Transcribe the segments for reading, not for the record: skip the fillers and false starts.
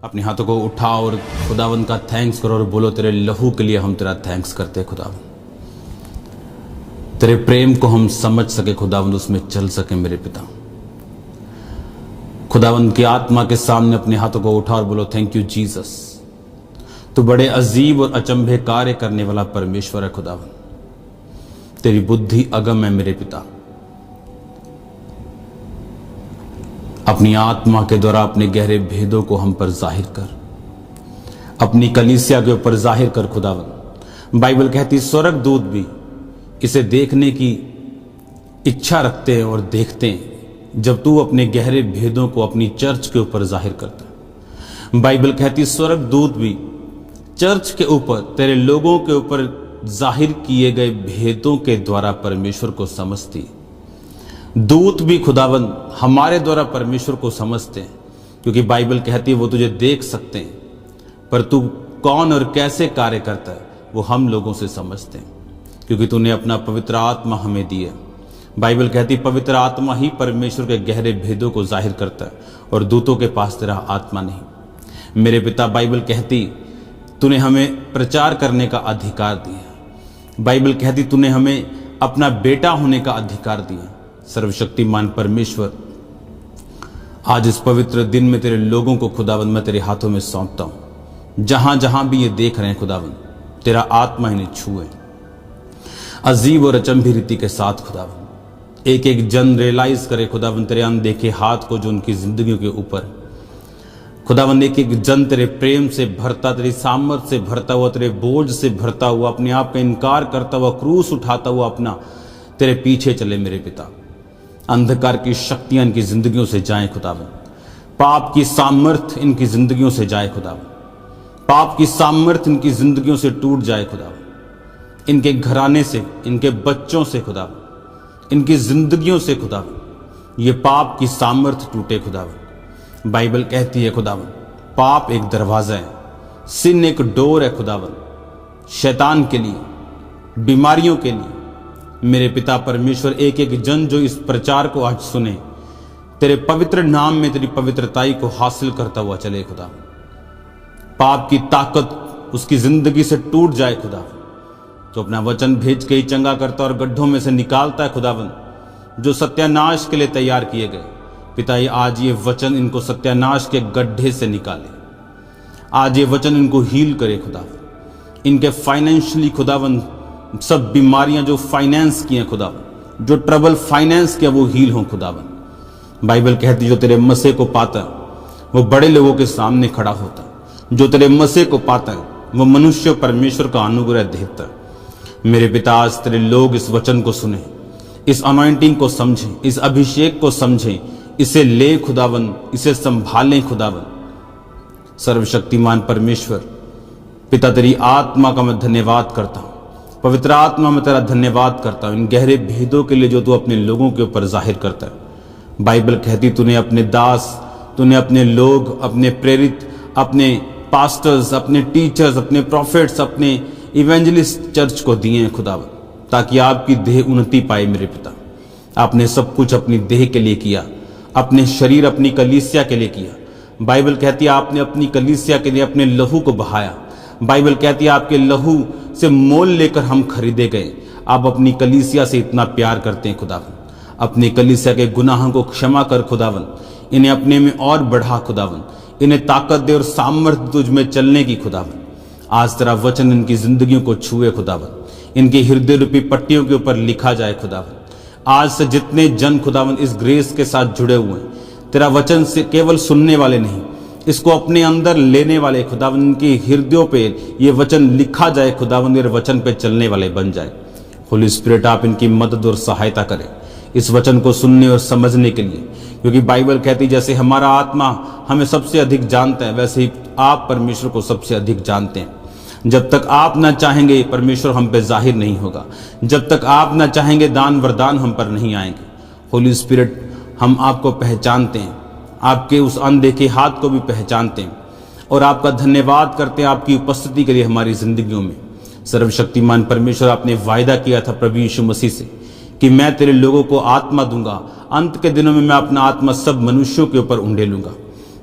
अपने हाथों को उठाओ और खुदावन का थैंक्स करो और बोलो, तेरे लहू के लिए हम तेरा थैंक्स करते हैं खुदावन। तेरे प्रेम को हम समझ सके खुदावन, उसमें चल सके मेरे पिता। खुदावन की आत्मा के सामने अपने हाथों को उठा और बोलो, थैंक यू जीसस। तू बड़े अजीब और अचंभे कार्य करने वाला परमेश्वर है खुदावन। तेरी बुद्धि अगम है मेरे पिता। अपनी आत्मा के द्वारा अपने गहरे भेदों को हम पर जाहिर कर, अपनी कलीसिया के ऊपर जाहिर कर खुदावन। बाइबल कहती स्वर्गदूत भी इसे देखने की इच्छा रखते हैं और देखते हैं जब तू अपने गहरे भेदों को अपनी चर्च के ऊपर जाहिर करता है। बाइबल कहती स्वर्गदूत भी चर्च के ऊपर, तेरे लोगों के ऊपर जाहिर किए गए भेदों के द्वारा परमेश्वर को समझती है। दूत भी खुदावन हमारे द्वारा परमेश्वर को समझते हैं, क्योंकि बाइबल कहती है वो तुझे देख सकते हैं, पर तू कौन और कैसे कार्य करता है वो हम लोगों से समझते हैं, क्योंकि तूने अपना पवित्र आत्मा हमें दी है। बाइबल कहती पवित्र आत्मा ही परमेश्वर के गहरे भेदों को जाहिर करता है और दूतों के पास तेरा आत्मा नहीं। मेरे पिता, बाइबल कहती तूने हमें प्रचार करने का अधिकार दिया। बाइबल कहती तूने हमें अपना बेटा होने का अधिकार दिया। सर्वशक्तिमान परमेश्वर, आज इस पवित्र दिन में तेरे लोगों को खुदावन मैं तेरे हाथों में सौंपता हूं। जहां जहां भी ये देख रहे हैं खुदावन, तेरा आत्मा इन्हें छुए अजीब और अचंभी रीति के साथ खुदावन। एक एक जन रियलाइज करे खुदावन तेरे अनदेखे हाथ को जो उनकी जिंदगियों के ऊपर खुदावन, एक एक जन तेरे प्रेम से भरता, तेरी सामर्थ से भरता हुआ, तेरे बोझ से भरता हुआ, अपने आप का इनकार करता हुआ, क्रूस उठाता हुआ अपना तेरे पीछे चले मेरे पिता। अंधकार की शक्तियां इनकी जिंदगियों से जाएं खुदावन। पाप की सामर्थ इनकी जिंदगियों से जाए खुदावन। पाप की सामर्थ इनकी जिंदगियों से टूट जाए खुदावन। इनके घराने से, इनके बच्चों से खुदावन, इनकी जिंदगियों से खुदावन ये पाप की सामर्थ टूटे खुदावन। बाइबल कहती है खुदावन पाप एक दरवाजा है, सिन एक डोर है खुदावन, शैतान के लिए, बीमारियों के लिए। मेरे पिता परमेश्वर, एक एक जन जो इस प्रचार को आज सुने, तेरे पवित्र नाम में तेरी पवित्रताई को हासिल करता हुआ चले खुदावन। पाप की ताकत उसकी जिंदगी से टूट जाए खुदावन। तो अपना वचन भेज के ही चंगा करता और गड्ढों में से निकालता है खुदावन, जो सत्यानाश के लिए तैयार किए गए। पिता, ये आज ये वचन इनको सत्यानाश के गड्ढे से निकाले। आज ये वचन इनको हील करे खुदावन। इनके फाइनेंशियली खुदावन सब बीमारियां जो फाइनेंस की हैं खुदावन, जो ट्रबल फाइनेंस किया वो हील हो खुदावन। बाइबल कहती जो तेरे मसीह को पाता है वो बड़े लोगों के सामने खड़ा होता है। जो तेरे मसीह को पाता है वो मनुष्य परमेश्वर का अनुग्रह देता है। मेरे पिता, आज तेरे लोग इस वचन को सुने, इस अनॉइंटिंग को समझें, इस अभिषेक को समझें, इसे ले खुदावन, इसे संभालें खुदावन। सर्वशक्तिमान परमेश्वर पिता, तेरी आत्मा का मैं धन्यवाद करता हूं। पवित्र आत्मा में तेरा धन्यवाद करता हूं इन गहरे भेदों के लिए जो तू अपने लोगों के ऊपर जाहिर करता है। बाइबल कहती तूने अपने दास, तूने अपने लोग, अपने प्रेरित, अपने पास्टर्स, अपने टीचर्स, अपने प्रॉफिट्स, अपने इवेंजलिस्ट चर्च को दिए हैं खुदावन, ताकि आपकी देह उन्नति पाए मेरे पिता। आपने सब कुछ अपनी देह के लिए किया, अपने शरीर, अपनी कलीसिया के लिए किया। बाइबल कहती है आपने अपनी कलीसिया के लिए अपने लहू को बहाया। बाइबल कहती है आपके लहू से मोल लेकर हम खरीदे गए। आप अपनी कलीसिया से इतना प्यार करते हैं खुदावन। अपनी कलीसिया के गुनाहों को क्षमा कर खुदावन, इन्हें अपने में और बढ़ा खुदावन, इन्हें ताकत दे और सामर्थ्य तुझ में चलने की खुदावन। आज तेरा वचन इनकी जिंदगियों को छुए खुदावन, इनके हृदय रूपी पट्टियों के ऊपर लिखा जाए खुदावन। आज से जितने जन खुदावन इस ग्रेस के साथ जुड़े हुए हैं, तेरा वचन से केवल सुनने वाले नहीं, इसको अपने अंदर लेने वाले खुदावन, इनके हृदयों पे ये वचन लिखा जाए खुदावन, मेरे वचन पे चलने वाले बन जाए। होली स्पिरिट, आप इनकी मदद और सहायता करें इस वचन को सुनने और समझने के लिए, क्योंकि बाइबल कहती जैसे हमारा आत्मा हमें सबसे अधिक जानता है, वैसे ही आप परमेश्वर को सबसे अधिक जानते हैं। जब तक आप ना चाहेंगे परमेश्वर हम पे जाहिर नहीं होगा। जब तक आप ना चाहेंगे दान वरदान हम पर नहीं आएंगे। होली स्पिरिट, हम आपको पहचानते हैं, आपके उस अनदेखे हाथ को भी पहचानते हैं और आपका धन्यवाद करते हैं आपकी उपस्थिति के लिए हमारी जिंदगियों में। सर्वशक्तिमान परमेश्वर, आपने वायदा किया था प्रभु यीशु मसीह से कि मैं तेरे लोगों को आत्मा दूंगा, अंत के दिनों में मैं अपना आत्मा सब मनुष्यों के ऊपर उंडेलूंगा।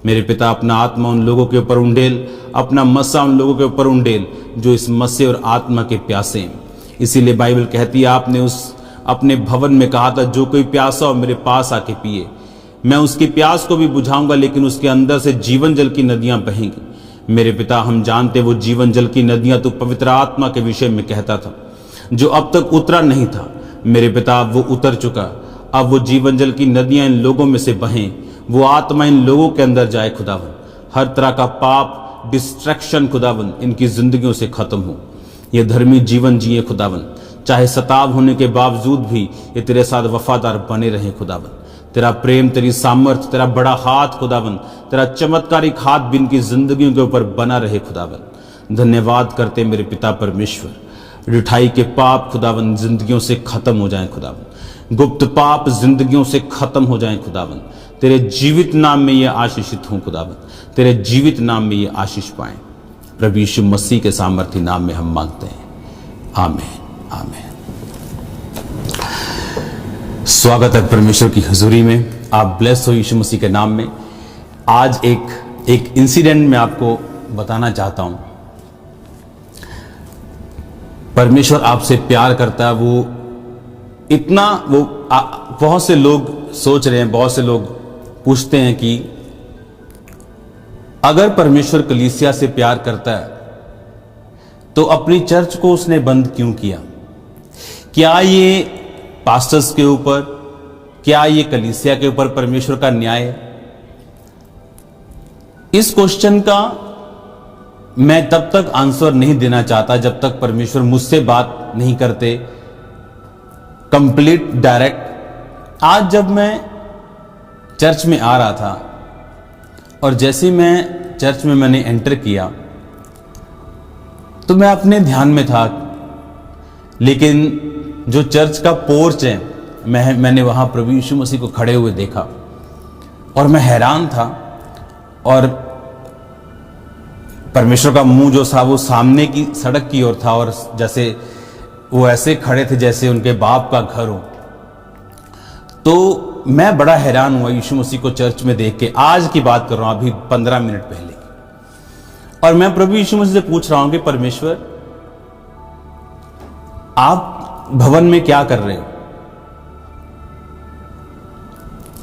मेरे पिता अपना आत्मा उन लोगों के ऊपर उंडेल, अपना मस्सा उन लोगों के ऊपर उंडेल जो इस मस्से और आत्मा के प्यासे हैं। इसीलिए बाइबल कहती है, आपने उस अपने भवन में कहा था, जो कोई प्यासा हो मेरे पास आके पिए, मैं उसकी प्यास को भी बुझाऊंगा, लेकिन उसके अंदर से जीवन जल की नदियां बहेंगी। मेरे पिता, हम जानते वो जीवन जल की नदियां तो पवित्र आत्मा के विषय में कहता था, जो अब तक उतरा नहीं था। मेरे पिता, अब वो उतर चुका, अब वो जीवन जल की नदियां इन लोगों में से बहें, वो आत्मा इन लोगों के अंदर जाए खुदावन। हर तरह का पाप, डिस्ट्रैक्शन खुदावन इनकी जिंदगियों से खत्म हो, ये धर्मी जीवन जिए खुदावन। चाहे सताव होने के बावजूद भी ये तेरे साथ वफादार बने रहे खुदावन। तेरा प्रेम, तेरी सामर्थ, तेरा बड़ा हाथ खुदावन, तेरा चमत्कारिक हाथ भी इनकी जिंदगियों के ऊपर बना रहे खुदावन। धन्यवाद करते मेरे पिता परमेश्वर, रिठाई के पाप खुदावन जिंदगियों से खत्म हो जाएं खुदावन, गुप्त पाप जिंदगियों से खत्म हो जाएं खुदावन। तेरे जीवित नाम में ये आशीषित हों खुदावन, तेरे जीवित नाम में ये आशीष पाएं। प्रभु यीशु मसीह के सामर्थी नाम में हम मांगते हैं, आमीन आमीन। स्वागत है परमेश्वर की हुजूरी में। आप ब्लेस हो यीशु मसीह के नाम में। आज एक इंसिडेंट मैं आपको बताना चाहता हूं। परमेश्वर आपसे प्यार करता है, वो इतना बहुत से लोग सोच रहे हैं, बहुत से लोग पूछते हैं कि अगर परमेश्वर कलीसिया से प्यार करता है तो अपनी चर्च को उसने बंद क्यों किया? क्या ये पास्टर्स के ऊपर, क्या ये कलीसिया के ऊपर परमेश्वर का न्याय है? इस क्वेश्चन का मैं तब तक आंसर नहीं देना चाहता जब तक परमेश्वर मुझसे बात नहीं करते कंप्लीट डायरेक्ट। आज जब मैं चर्च में आ रहा था और जैसे ही मैं चर्च में मैंने एंटर किया तो मैं अपने ध्यान में था, लेकिन जो चर्च का पोर्च है मैंने वहां प्रभु यीशु मसीह को खड़े हुए देखा और मैं हैरान था। और परमेश्वर का मुंह जो था वो सामने की सड़क की ओर था और जैसे वो ऐसे खड़े थे जैसे उनके बाप का घर हो। तो मैं बड़ा हैरान हुआ यीशु मसीह को चर्च में देख के। आज की बात कर रहा हूं, अभी 15 मिनट पहले। और मैं प्रभु यीशु मसीह से पूछ रहा हूं कि परमेश्वर, आप भवन में क्या कर रहे हो?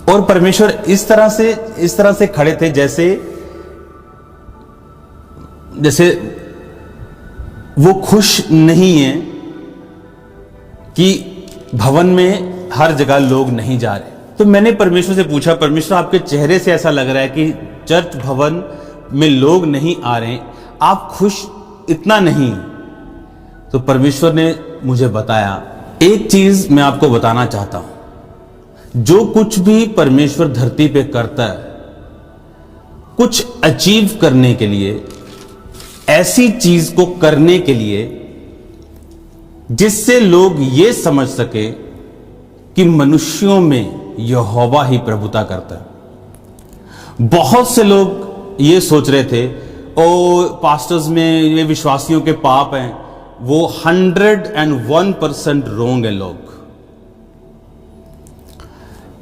और परमेश्वर इस तरह से खड़े थे जैसे वो खुश नहीं है कि भवन में हर जगह लोग नहीं जा रहे। तो मैंने परमेश्वर से पूछा, परमेश्वर आपके चेहरे से ऐसा लग रहा है कि चर्च भवन में लोग नहीं आ रहे, आप खुश इतना नहीं। तो परमेश्वर ने मुझे बताया, एक चीज मैं आपको बताना चाहता हूं, जो कुछ भी परमेश्वर धरती पे करता है, कुछ अचीव करने के लिए, ऐसी चीज को करने के लिए जिससे लोग ये समझ सके कि मनुष्यों में यहोवा ही प्रभुता करता है। बहुत से लोग ये सोच रहे थे, ओ पास्टर्स में ये विश्वासियों के पाप हैं, वो 101% रोंग है लोग।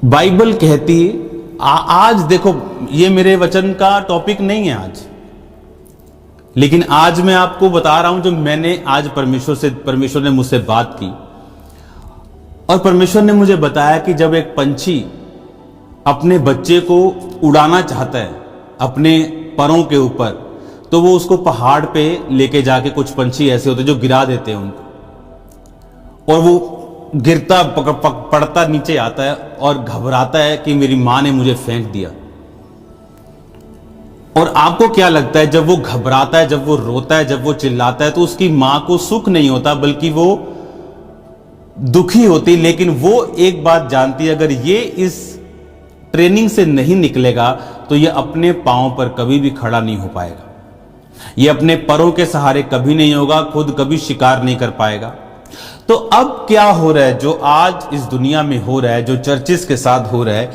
बाइबल कहती आज देखो, ये मेरे वचन का टॉपिक नहीं है आज, लेकिन आज मैं आपको बता रहा हूं जो मैंने आज परमेश्वर ने मुझसे बात की। और परमेश्वर ने मुझे बताया कि जब एक पंछी अपने बच्चे को उड़ाना चाहता है अपने परों के ऊपर, तो वो उसको पहाड़ पे लेके जाके, कुछ पंछी ऐसे होते हैं जो गिरा देते हैं उनको, और वो गिरता पड़ता नीचे आता है और घबराता है कि मेरी मां ने मुझे फेंक दिया। और आपको क्या लगता है, जब वो घबराता है, जब वो रोता है, जब वो चिल्लाता है, तो उसकी मां को सुख नहीं होता बल्कि वो दुखी होती। लेकिन वो एक बात जानती है, अगर ये इस ट्रेनिंग से नहीं निकलेगा तो ये अपने पांव पर कभी भी खड़ा नहीं हो पाएगा, ये अपने परों के सहारे कभी नहीं होगा, खुद कभी शिकार नहीं कर पाएगा। तो अब क्या हो रहा है, जो आज इस दुनिया में हो रहा है, जो चर्चिस के साथ हो रहा है,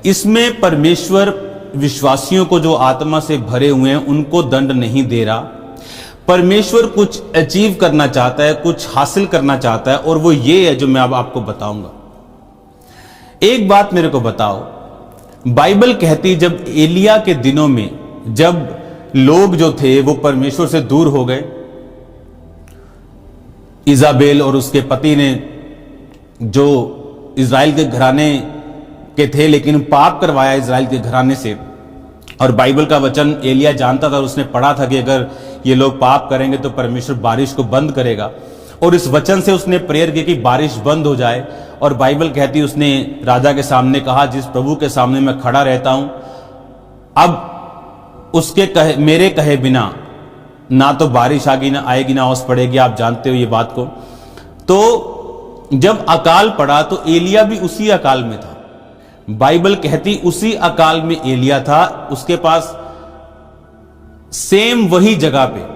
इसमें परमेश्वर विश्वासियों को जो आत्मा से भरे हुए हैं उनको दंड नहीं दे रहा। परमेश्वर कुछ अचीव करना चाहता है, कुछ हासिल करना चाहता है, और वो ये है जो मैं अब आपको बताऊंगा। एक बात मेरे को बताओ, बाइबल कहती जब एलिया के दिनों में जब लोग जो थे वो परमेश्वर से दूर हो गए, इजाबेल और उसके पति ने जो इज़राइल के घराने के थे लेकिन पाप करवाया इज़राइल के घराने से, और बाइबल का वचन एलिया जानता था और उसने पढ़ा था कि अगर ये लोग पाप करेंगे तो परमेश्वर बारिश को बंद करेगा, और इस वचन से उसने प्रेयर की कि बारिश बंद हो जाए। और बाइबल कहती उसने राजा के सामने कहा, जिस प्रभु के सामने मैं खड़ा रहता हूं, अब उसके कहे मेरे कहे बिना ना तो बारिश आएगी ना ओस पड़ेगी, आप जानते हो ये बात को। तो जब अकाल पड़ा तो एलिया भी उसी अकाल में था। बाइबल कहती उसी अकाल में एलिया था, उसके पास सेम वही जगह पे,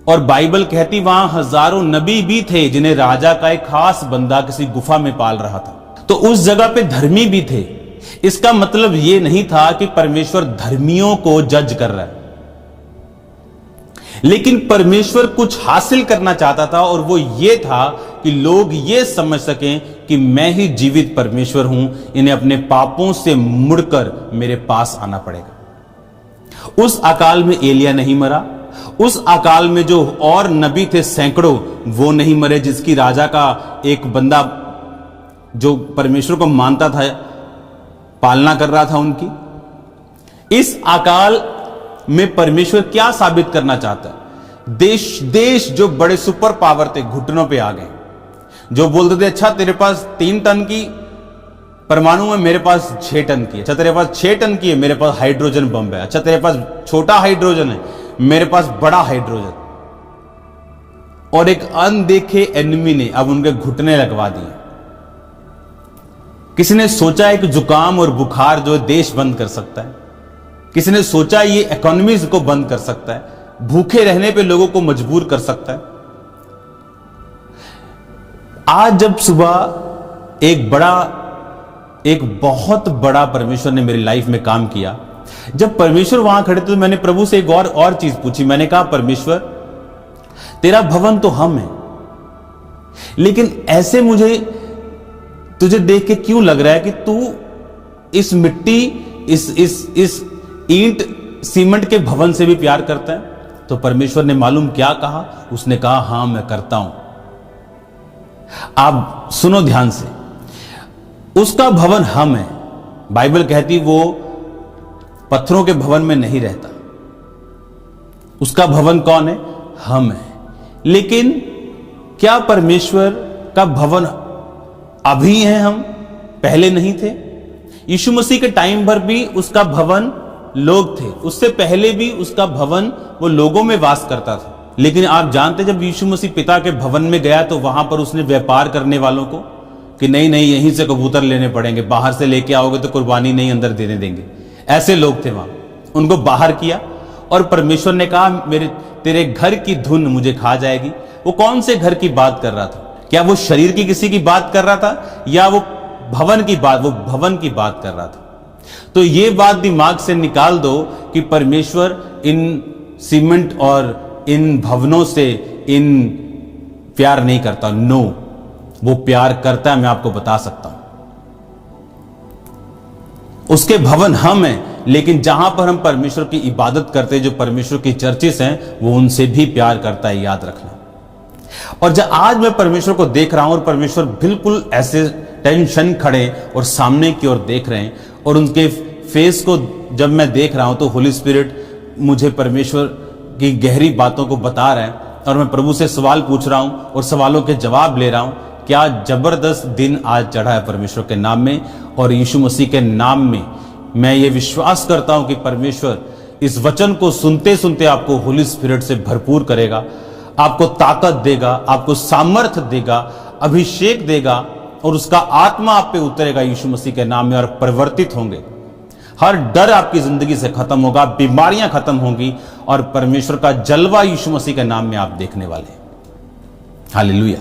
और बाइबल कहती वहां हजारों नबी भी थे जिन्हें राजा का एक खास बंदा किसी गुफा में पाल रहा था। तो उस जगह पे धर्मी भी थे। इसका मतलब यह नहीं था कि परमेश्वर धर्मियों को जज कर रहा है, लेकिन परमेश्वर कुछ हासिल करना चाहता था, और वो ये था कि लोग ये समझ सकें कि मैं ही जीवित परमेश्वर हूं, इन्हें अपने पापों से मुड़कर मेरे पास आना पड़ेगा। उस अकाल में एलिया नहीं मरा, उस अकाल में जो और नबी थे सैकड़ों, वो नहीं मरे, जिसकी राजा का एक बंदा जो परमेश्वर को मानता था पालना कर रहा था उनकी। इस अकाल में परमेश्वर क्या साबित करना चाहता है? देश जो बड़े सुपर पावर थे घुटनों पे आ गए, जो बोलते थे अच्छा तेरे पास 3 टन की परमाणु है, मेरे पास 6 टन की, अच्छा तेरे पास 6 टन की है, मेरे पास हाइड्रोजन बम है, अच्छा तेरे पास छोटा हाइड्रोजन है, मेरे पास बड़ा हाइड्रोजन। और एक अनदेखे एनिमी ने अब उनके घुटने लगवा दिए। किसी ने सोचा है कि जुकाम और बुखार जो देश बंद कर सकता है, किसी ने सोचा ये इकोनॉमीज को बंद कर सकता है, भूखे रहने पे लोगों को मजबूर कर सकता है। आज जब सुबह एक बहुत बड़ा परमेश्वर ने मेरी लाइफ में काम किया, जब परमेश्वर वहां खड़े थे तो मैंने प्रभु से एक और चीज पूछी। मैंने कहा परमेश्वर तेरा भवन तो हम है, लेकिन ऐसे मुझे तुझे देख के क्यों लग रहा है कि तू इस मिट्टी इस ईंट सीमेंट के भवन से भी प्यार करता है? तो परमेश्वर ने मालूम क्या कहा? उसने कहा हां मैं करता हूं। आप सुनो ध्यान से, उसका भवन हम है। बाइबल कहती वो पत्थरों के भवन में नहीं रहता, उसका भवन कौन है? हम है। लेकिन क्या परमेश्वर का भवन अभी है हम, पहले नहीं थे? यीशु मसीह के टाइम पर भी उसका भवन लोग थे, उससे पहले भी उसका भवन वो लोगों में वास करता था। लेकिन आप जानते जब यीशु मसीह पिता के भवन में गया तो वहां पर उसने व्यापार करने वालों को कि नहीं यहीं से कबूतर लेने पड़ेंगे, बाहर से लेके आओगे तो कुर्बानी नहीं अंदर देने देंगे, ऐसे लोग थे वहां, उनको बाहर किया। और परमेश्वर ने कहा तेरे घर की धुन मुझे खा जाएगी। वो कौन से घर की बात कर रहा था? क्या वो शरीर की किसी की बात कर रहा था या वो भवन की बात कर रहा था? तो ये बात दिमाग से निकाल दो कि परमेश्वर इन सीमेंट और इन भवनों से इन प्यार नहीं करता। नो, वो प्यार करता है, मैं आपको बता सकता हूं। उसके भवन हम हैं, लेकिन जहां पर हम परमेश्वर की इबादत करते हैं, जो परमेश्वर की चर्चेस हैं, वो उनसे भी प्यार करता है, याद रखना। और जब आज मैं परमेश्वर को देख रहा हूं और परमेश्वर बिल्कुल ऐसे टेंशन खड़े और सामने की ओर देख रहे हैं, और उनके फेस को जब मैं देख रहा हूं तो होली स्पिरिट मुझे परमेश्वर की गहरी बातों को बता रहा है, और मैं प्रभु से सवाल पूछ रहा हूं और सवालों के जवाब ले रहा हूं। क्या जबरदस्त दिन आज चढ़ा है परमेश्वर के नाम में, और यीशु मसीह के नाम में मैं ये विश्वास करता हूं कि परमेश्वर इस वचन को सुनते सुनते आपको होली स्पिरिट से भरपूर करेगा, आपको ताकत देगा, आपको सामर्थ्य देगा, अभिषेक देगा, और उसका आत्मा आप पे उतरेगा यीशु मसीह के नाम में, और परिवर्तित होंगे। हर डर आपकी जिंदगी से खत्म होगा, बीमारियां खत्म होंगी, और परमेश्वर का जलवा यीशु मसीह के नाम में आप देखने वाले हैं। हालेलुया।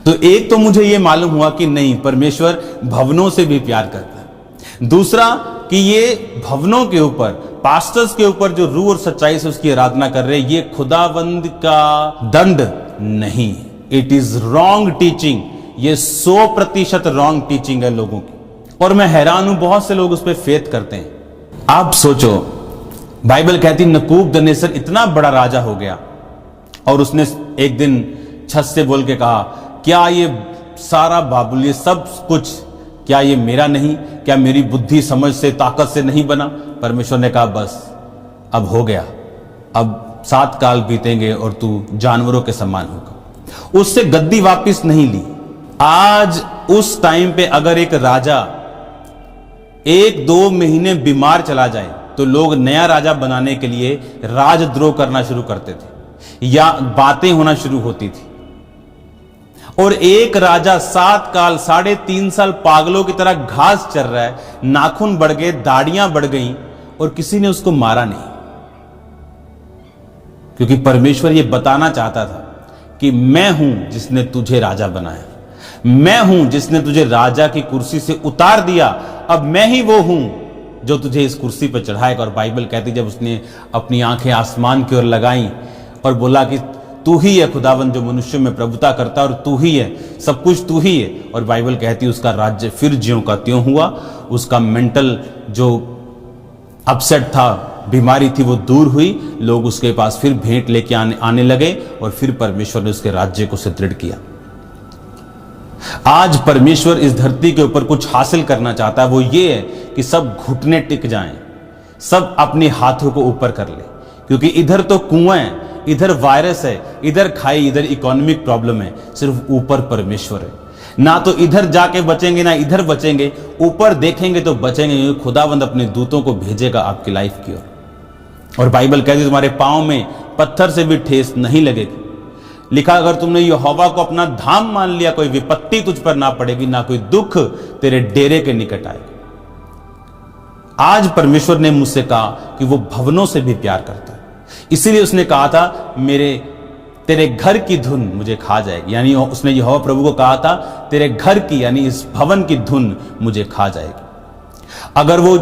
तो एक तो मुझे यह मालूम हुआ कि नहीं, परमेश्वर भवनों से भी प्यार करता है। दूसरा कि ये भवनों के ऊपर, पास्टर्स के ऊपर जो रूह और सच्चाई से उसकी आराधना कर रहे हैं, ये खुदावंद का दंड नहीं, इट इज रॉन्ग टीचिंग। ये 100% रॉन्ग टीचिंग है लोगों की, और मैं हैरान हूं, बहुत से लोग उस पर फेथ करते हैं। आप सोचो, बाइबल कहती नबूकदनेस्सर इतना बड़ा राजा हो गया और उसने एक दिन छत से बोल के कहा, क्या ये सारा बाबुल, ये सब कुछ, क्या ये मेरा नहीं? क्या मेरी बुद्धि समझ से, ताकत से नहीं बना? परमेश्वर ने कहा, बस अब हो गया, अब 7 काल बीतेंगे और तू जानवरों के समान होगा। उससे गद्दी वापस नहीं ली। आज उस टाइम पे अगर एक राजा 1-2 महीने बीमार चला जाए तो लोग नया राजा बनाने के लिए राजद्रोह करना शुरू करते थे या बातें होना शुरू होती थी। और एक राजा 7 काल, 3.5 साल पागलों की तरह घास चर रहा है, नाखून बढ़ गए, दाढ़ियां बढ़ गई और किसी ने उसको मारा नहीं, क्योंकि परमेश्वर यह बताना चाहता था कि मैं हूं जिसने तुझे राजा बनाया, मैं हूं जिसने तुझे राजा की कुर्सी से उतार दिया, अब मैं ही वो हूं जो तुझे इस कुर्सी पर चढ़ाएगा। और बाइबल कहती, जब उसने अपनी आंखें आसमान की ओर लगाई और बोला कि तू ही है खुदावन जो मनुष्य में प्रभुता करता और तू ही है, सब कुछ तू ही है, और बाइबल कहती उसका राज्य फिर ज्यों का त्यों हुआ। उसका मेंटल जो अपसेट था, बीमारी थी, वो दूर हुई। लोग उसके पास फिर भेंट लेके आने लगे और फिर परमेश्वर ने उसके राज्य को सुदृढ़ किया। आज परमेश्वर इस धरती के ऊपर कुछ हासिल करना चाहता है, वो ये है कि सब घुटने टिक जाएं, सब अपने हाथों को ऊपर कर ले, क्योंकि इधर तो कुआं है, इधर वायरस है, इधर खाई, इधर इकोनॉमिक प्रॉब्लम है, सिर्फ ऊपर परमेश्वर है। ना तो इधर जाके बचेंगे ना इधर बचेंगे, ऊपर देखेंगे तो बचेंगे, क्योंकि खुदावंद अपने दूतों को भेजेगा आपकी लाइफ की ओर। और बाइबल कहती है तुम्हारे पांव में पत्थर से भी ठेस नहीं लगेगी। लिखा, अगर तुमने यहोवा को अपना धाम मान लिया, कोई विपत्ति तुझ पर ना पड़ेगी, ना कोई दुख तेरे डेरे के निकट आएगा। आज परमेश्वर ने मुझसे कहा कि वो भवनों से भी प्यार करता है, इसीलिए उसने कहा था तेरे घर की धुन मुझे खा जाएगी, यानी उसने यहोवा प्रभु को कहा था तेरे घर की, यानी इस भवन की धुन मुझे खा जाएगी। अगर वो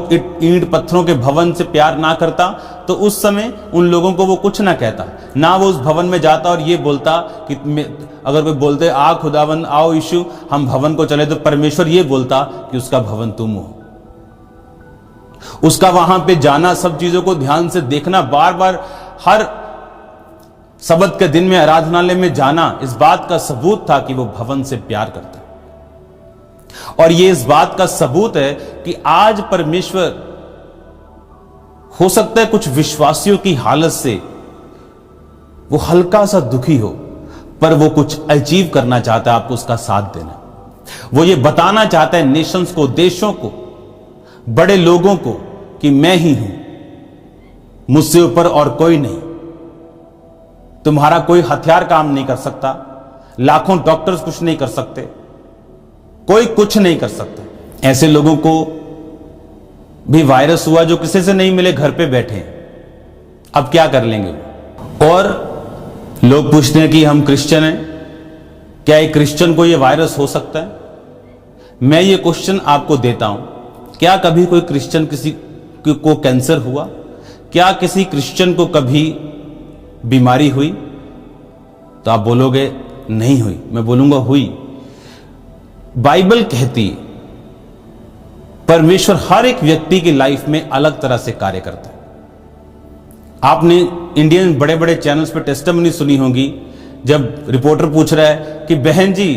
ईंट पत्थरों के भवन से प्यार ना करता तो उस समय उन लोगों को वो कुछ ना कहता, ना वो उस भवन में जाता और ये बोलता कि अगर कोई बोलते आ खुदावन आओ यीशु हम भवन को चले, तो परमेश्वर ये बोलता कि उसका भवन तुम हो। उसका वहां पे जाना, सब चीजों को ध्यान से देखना, बार बार हर सबत के दिन में आराधनालय में जाना, इस बात का सबूत था कि वो भवन से प्यार करता है। और ये इस बात का सबूत है कि आज परमेश्वर, हो सकता है कुछ विश्वासियों की हालत से वो हल्का सा दुखी हो, पर वो कुछ अचीव करना चाहता है, आपको उसका साथ देना। वो ये बताना चाहता है नेशंस को, देशों को, बड़े लोगों को कि मैं ही हूं, मुझसे ऊपर और कोई नहीं। तुम्हारा कोई हथियार काम नहीं कर सकता, लाखों डॉक्टर्स कुछ नहीं कर सकते, कोई कुछ नहीं कर सकता। ऐसे लोगों को भी वायरस हुआ जो किसी से नहीं मिले, घर पे बैठे हैं, अब क्या कर लेंगे वो? और लोग पूछते हैं कि हम क्रिश्चियन हैं, क्या एक क्रिश्चियन को ये वायरस हो सकता है? मैं ये क्वेश्चन आपको देता हूं, क्या कभी कोई क्रिश्चियन किसी को कैंसर हुआ? क्या किसी क्रिश्चियन को कभी बीमारी हुई? तो आप बोलोगे नहीं हुई, मैं बोलूंगा हुई। बाइबल कहती परमेश्वर हर एक व्यक्ति की लाइफ में अलग तरह से कार्य करता है। आपने इंडियन बड़े बड़े चैनल्स पे टेस्टिमनी सुनी होगी, जब रिपोर्टर पूछ रहा है कि बहन जी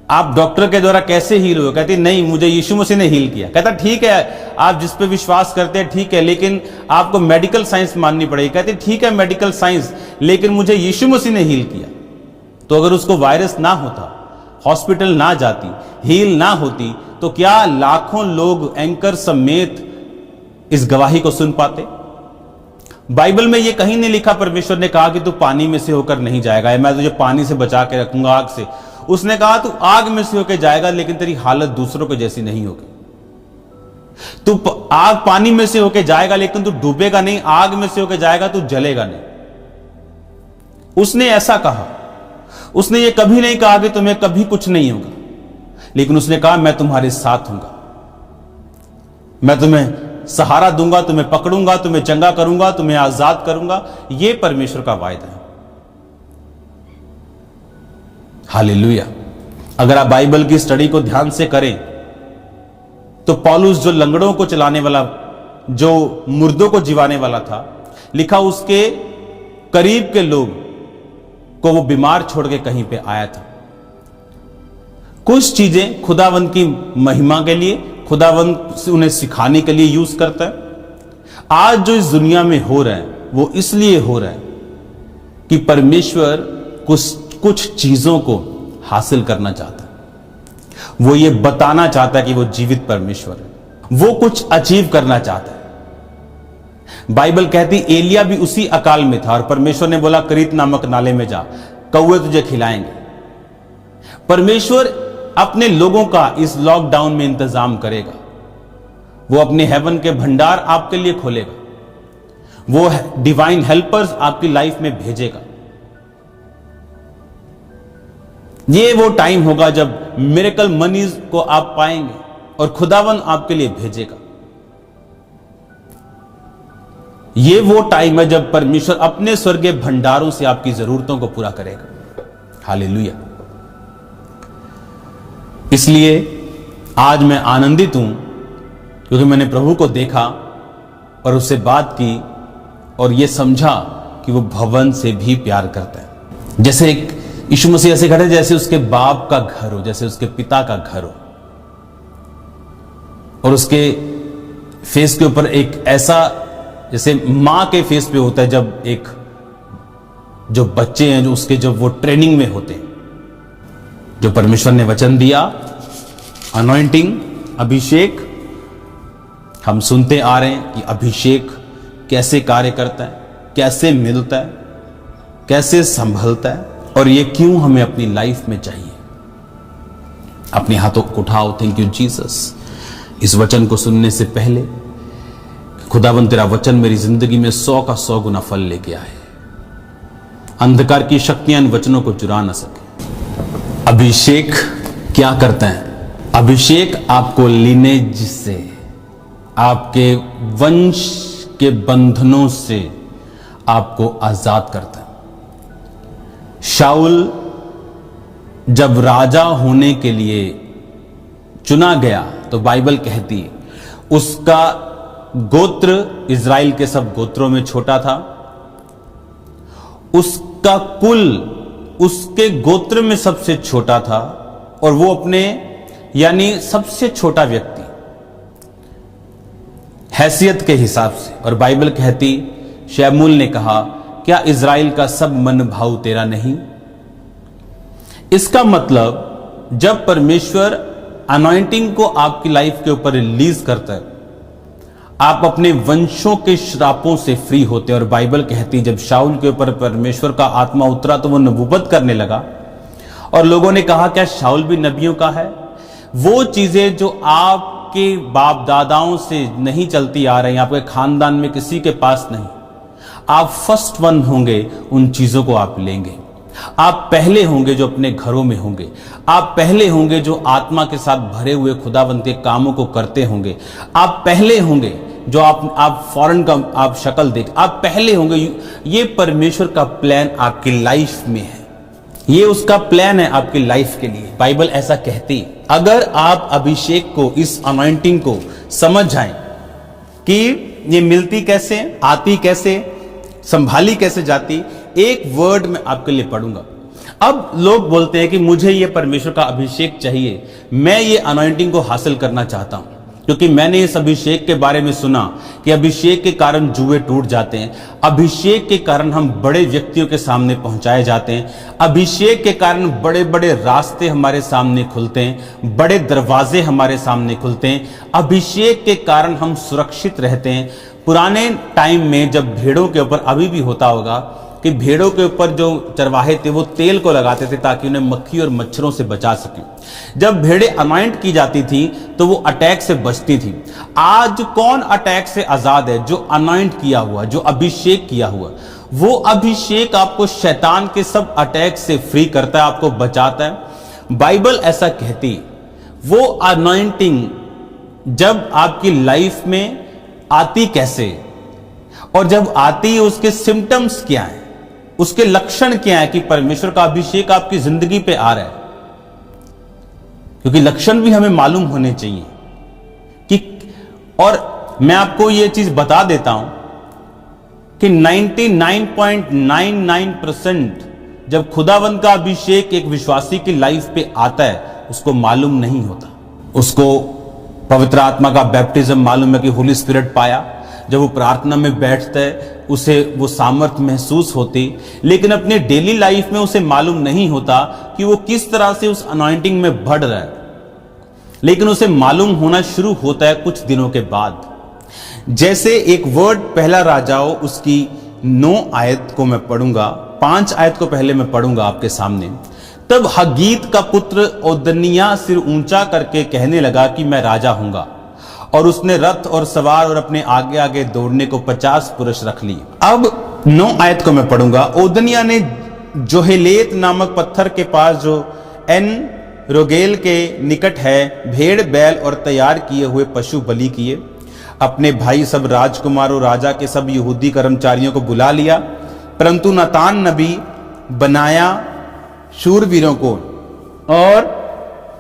आप डॉक्टर के द्वारा कैसे हील हुए? कहती नहीं, मुझे यीशु मसीह ने हील किया। कहता ठीक है, आप जिस पे विश्वास करते हैं ठीक है, लेकिन आपको मेडिकल साइंस माननी पड़ेगी। कहती ठीक है मेडिकल साइंस, लेकिन मुझे यीशु मसीह ने हील किया। तो अगर उसको वायरस ना होता, हॉस्पिटल ना जाती, हील ना होती, तो क्या लाखों लोग एंकर समेत इस गवाही को सुन पाते? बाइबल में यह कहीं नहीं लिखा परमेश्वर ने कहा कि तू पानी में से होकर नहीं जाएगा, मैं तुझे पानी से बचा के रखूंगा, आग से। उसने कहा तू आग में से होकर जाएगा, लेकिन तेरी हालत दूसरों के जैसी नहीं होगी। तू आग पानी में से होकर जाएगा, लेकिन तू डूबेगा नहीं, आग में से होकर जाएगा, तू जलेगा नहीं। उसने ऐसा कहा। उसने ये कभी नहीं कहा कि तुम्हें कभी कुछ नहीं होगा, लेकिन उसने कहा मैं तुम्हारे साथ हूंगा, मैं तुम्हें सहारा दूंगा, तुम्हें पकड़ूंगा, तुम्हें चंगा करूंगा, तुम्हें आजाद करूंगा। यह परमेश्वर का वायदा है। हालेलुया। अगर आप बाइबल की स्टडी को ध्यान से करें तो पौलुस जो लंगड़ों को चलाने वाला, जो मुर्दों को जिवाने वाला था, लिखा उसके करीब के लोग को वो बीमार छोड़ के कहीं पे आया था। कुछ चीजें खुदावंत की महिमा के लिए, खुदावंत उन्हें सिखाने के लिए यूज करता है। आज जो इस दुनिया में हो रहा है वो इसलिए हो रहा है कि परमेश्वर कुछ चीजों को हासिल करना चाहता है। वो ये बताना चाहता है कि वो जीवित परमेश्वर है। वो कुछ अचीव करना चाहता है। बाइबल कहती एलिया भी उसी अकाल में था और परमेश्वर ने बोला करीत नामक नाले में जा, कौवे तुझे खिलाएंगे। परमेश्वर अपने लोगों का इस लॉकडाउन में इंतजाम करेगा। वो अपने हेवन के भंडार आपके लिए खोलेगा। वो डिवाइन हेल्पर्स आपकी लाइफ में भेजेगा। ये वो टाइम होगा जब मिरेकल मनीज को आप पाएंगे और खुदावन आपके लिए भेजेगा। ये वो टाइम है जब परमेश्वर अपने स्वर्गीय भंडारों से आपकी जरूरतों को पूरा करेगा। हालेलुया। इसलिए आज मैं आनंदित हूं क्योंकि मैंने प्रभु को देखा और उससे बात की और यह समझा कि वो भवन से भी प्यार करता है। जैसे एक यीशु मसीह ऐसे खड़े जैसे उसके बाप का घर हो, जैसे उसके पिता का घर हो, और उसके फेस के ऊपर एक ऐसा, जैसे मां के फेस पे होता है जब एक जो बच्चे हैं जो उसके जब वो ट्रेनिंग में होते हैं, जो परमेश्वर ने वचन दिया, अनॉइंटिंग, अभिषेक, हम सुनते आ रहे हैं कि अभिषेक कैसे कार्य करता है, कैसे मिलता है, कैसे संभलता है और ये क्यों हमें अपनी लाइफ में चाहिए। अपने हाथों को उठाओ। Thank you Jesus. इस वचन को सुनने से पहले खुदावन तेरा वचन मेरी जिंदगी में 100 का 100 गुना फल लेके आए। अंधकार की शक्तियां इन वचनों को चुरा ना सके। अभिषेक क्या करता है? अभिषेक आपको लीनेज से, आपके वंश के बंधनों से आपको आजाद करता है। शाऊल जब राजा होने के लिए चुना गया तो बाइबल कहती है उसका गोत्र इज़राइल के सब गोत्रों में छोटा था। उसका कुल उसके गोत्र में सबसे छोटा था और वो अपने यानी सबसे छोटा व्यक्ति हैसियत के हिसाब से। और बाइबल कहती शमूएल ने कहा क्या इज़राइल का सब मन भाव तेरा नहीं? इसका मतलब जब परमेश्वर अनॉइंटिंग को आपकी लाइफ के ऊपर रिलीज करता है, आप अपने वंशों के श्रापों से फ्री होते हैं। और बाइबल कहती जब शाऊल के ऊपर परमेश्वर का आत्मा उतरा तो वो नबूवत करने लगा और लोगों ने कहा क्या शाऊल भी नबियों का है? वो चीजें जो आपके बाप दादाओं से नहीं चलती आ रही, आपके खानदान में किसी के पास नहीं, आप फर्स्ट वन होंगे, उन चीजों को आप लेंगे। आप पहले होंगे जो अपने घरों में होंगे। आप पहले होंगे जो आत्मा के साथ भरे हुए खुदावंत के कामों को करते होंगे। आप पहले होंगे जो आप फॉरेन का आप शक्ल देख, आप पहले होंगे। ये परमेश्वर का प्लान आपकी लाइफ में है। ये उसका प्लान है आपकी लाइफ के लिए। बाइबल ऐसा कहती है। अगर आप अभिषेक को, इस अनॉइंटिंग को समझ जाएं कि ये मिलती कैसे, आती कैसे, संभाली कैसे जाती, एक वर्ड में आपके लिए पढ़ूंगा। अब लोग बोलते हैं कि मुझे ये परमेश्वर का अभिषेक चाहिए, मैं ये अनॉइंटिंग को हासिल करना चाहता हूं, क्योंकि मैंने इस अभिषेक के बारे में सुना कि अभिषेक के कारण जुए टूट जाते हैं, अभिषेक के कारण हम बड़े व्यक्तियों के सामने पहुंचाए जाते हैं, अभिषेक के कारण बड़े बड़े रास्ते हमारे सामने खुलते हैं, बड़े दरवाजे हमारे सामने खुलते हैं, अभिषेक के कारण हम सुरक्षित रहते हैं। पुराने टाइम में जब भेड़ों के ऊपर, अभी भी होता होगा कि भेड़ों के ऊपर जो चरवाहे थे वो तेल को लगाते थे ताकि उन्हें मक्खी और मच्छरों से बचा सके। जब भेड़ें अनॉइंट की जाती थी तो वो अटैक से बचती थी। आज कौन अटैक से आजाद है? जो अनॉइंट किया हुआ, जो अभिषेक किया हुआ। वो अभिषेक आपको शैतान के सब अटैक से फ्री करता है, आपको बचाता है। बाइबल ऐसा कहती। वो अनॉइंटिंग जब आपकी लाइफ में आती कैसे, और जब आती है उसके सिम्टम्स क्या है, उसके लक्षण क्या है कि परमेश्वर का अभिषेक आपकी जिंदगी पे आ रहा है। क्योंकि लक्षण भी हमें मालूम होने चाहिए और मैं आपको यह चीज बता देता हूं कि 99.99% जब खुदावंद का अभिषेक एक विश्वासी की लाइफ पे आता है उसको मालूम नहीं होता। उसको पवित्र आत्मा का बैप्टिज्म मालूम है कि होली स्पिरिट पाया, जब वो प्रार्थना में बैठता है उसे वो सामर्थ्य महसूस होती, लेकिन अपने डेली लाइफ में उसे मालूम नहीं होता कि वो किस तरह से उस अनॉइंटिंग में बढ़ रहा है। लेकिन उसे मालूम होना शुरू होता है कुछ दिनों के बाद। जैसे एक वर्ड पहला राजाओं उसकी 9 आयत को मैं पढ़ूंगा, 5 आयत को पहले मैं पढ़ूंगा आपके सामने। तब हगीत का पुत्र ओदनिया सिर ऊंचा करके कहने लगा कि मैं राजा हूंगा, और उसने रथ और सवार और अपने आगे आगे दौड़ने को 50 पुरुष रख लिए। अब 9 आयत को मैं पढ़ूंगा। ओदनिया ने जोहेलेत नामक पत्थर के पास जो एन रोगेल के निकट है भेड़ बैल और तैयार किए हुए पशु बलि किए। अपने भाई सब राजकुमारों राजा के सब यहूदी कर्मचारियों को बुला लिया, परंतु नातान नबी बनाया शूरवीरों को और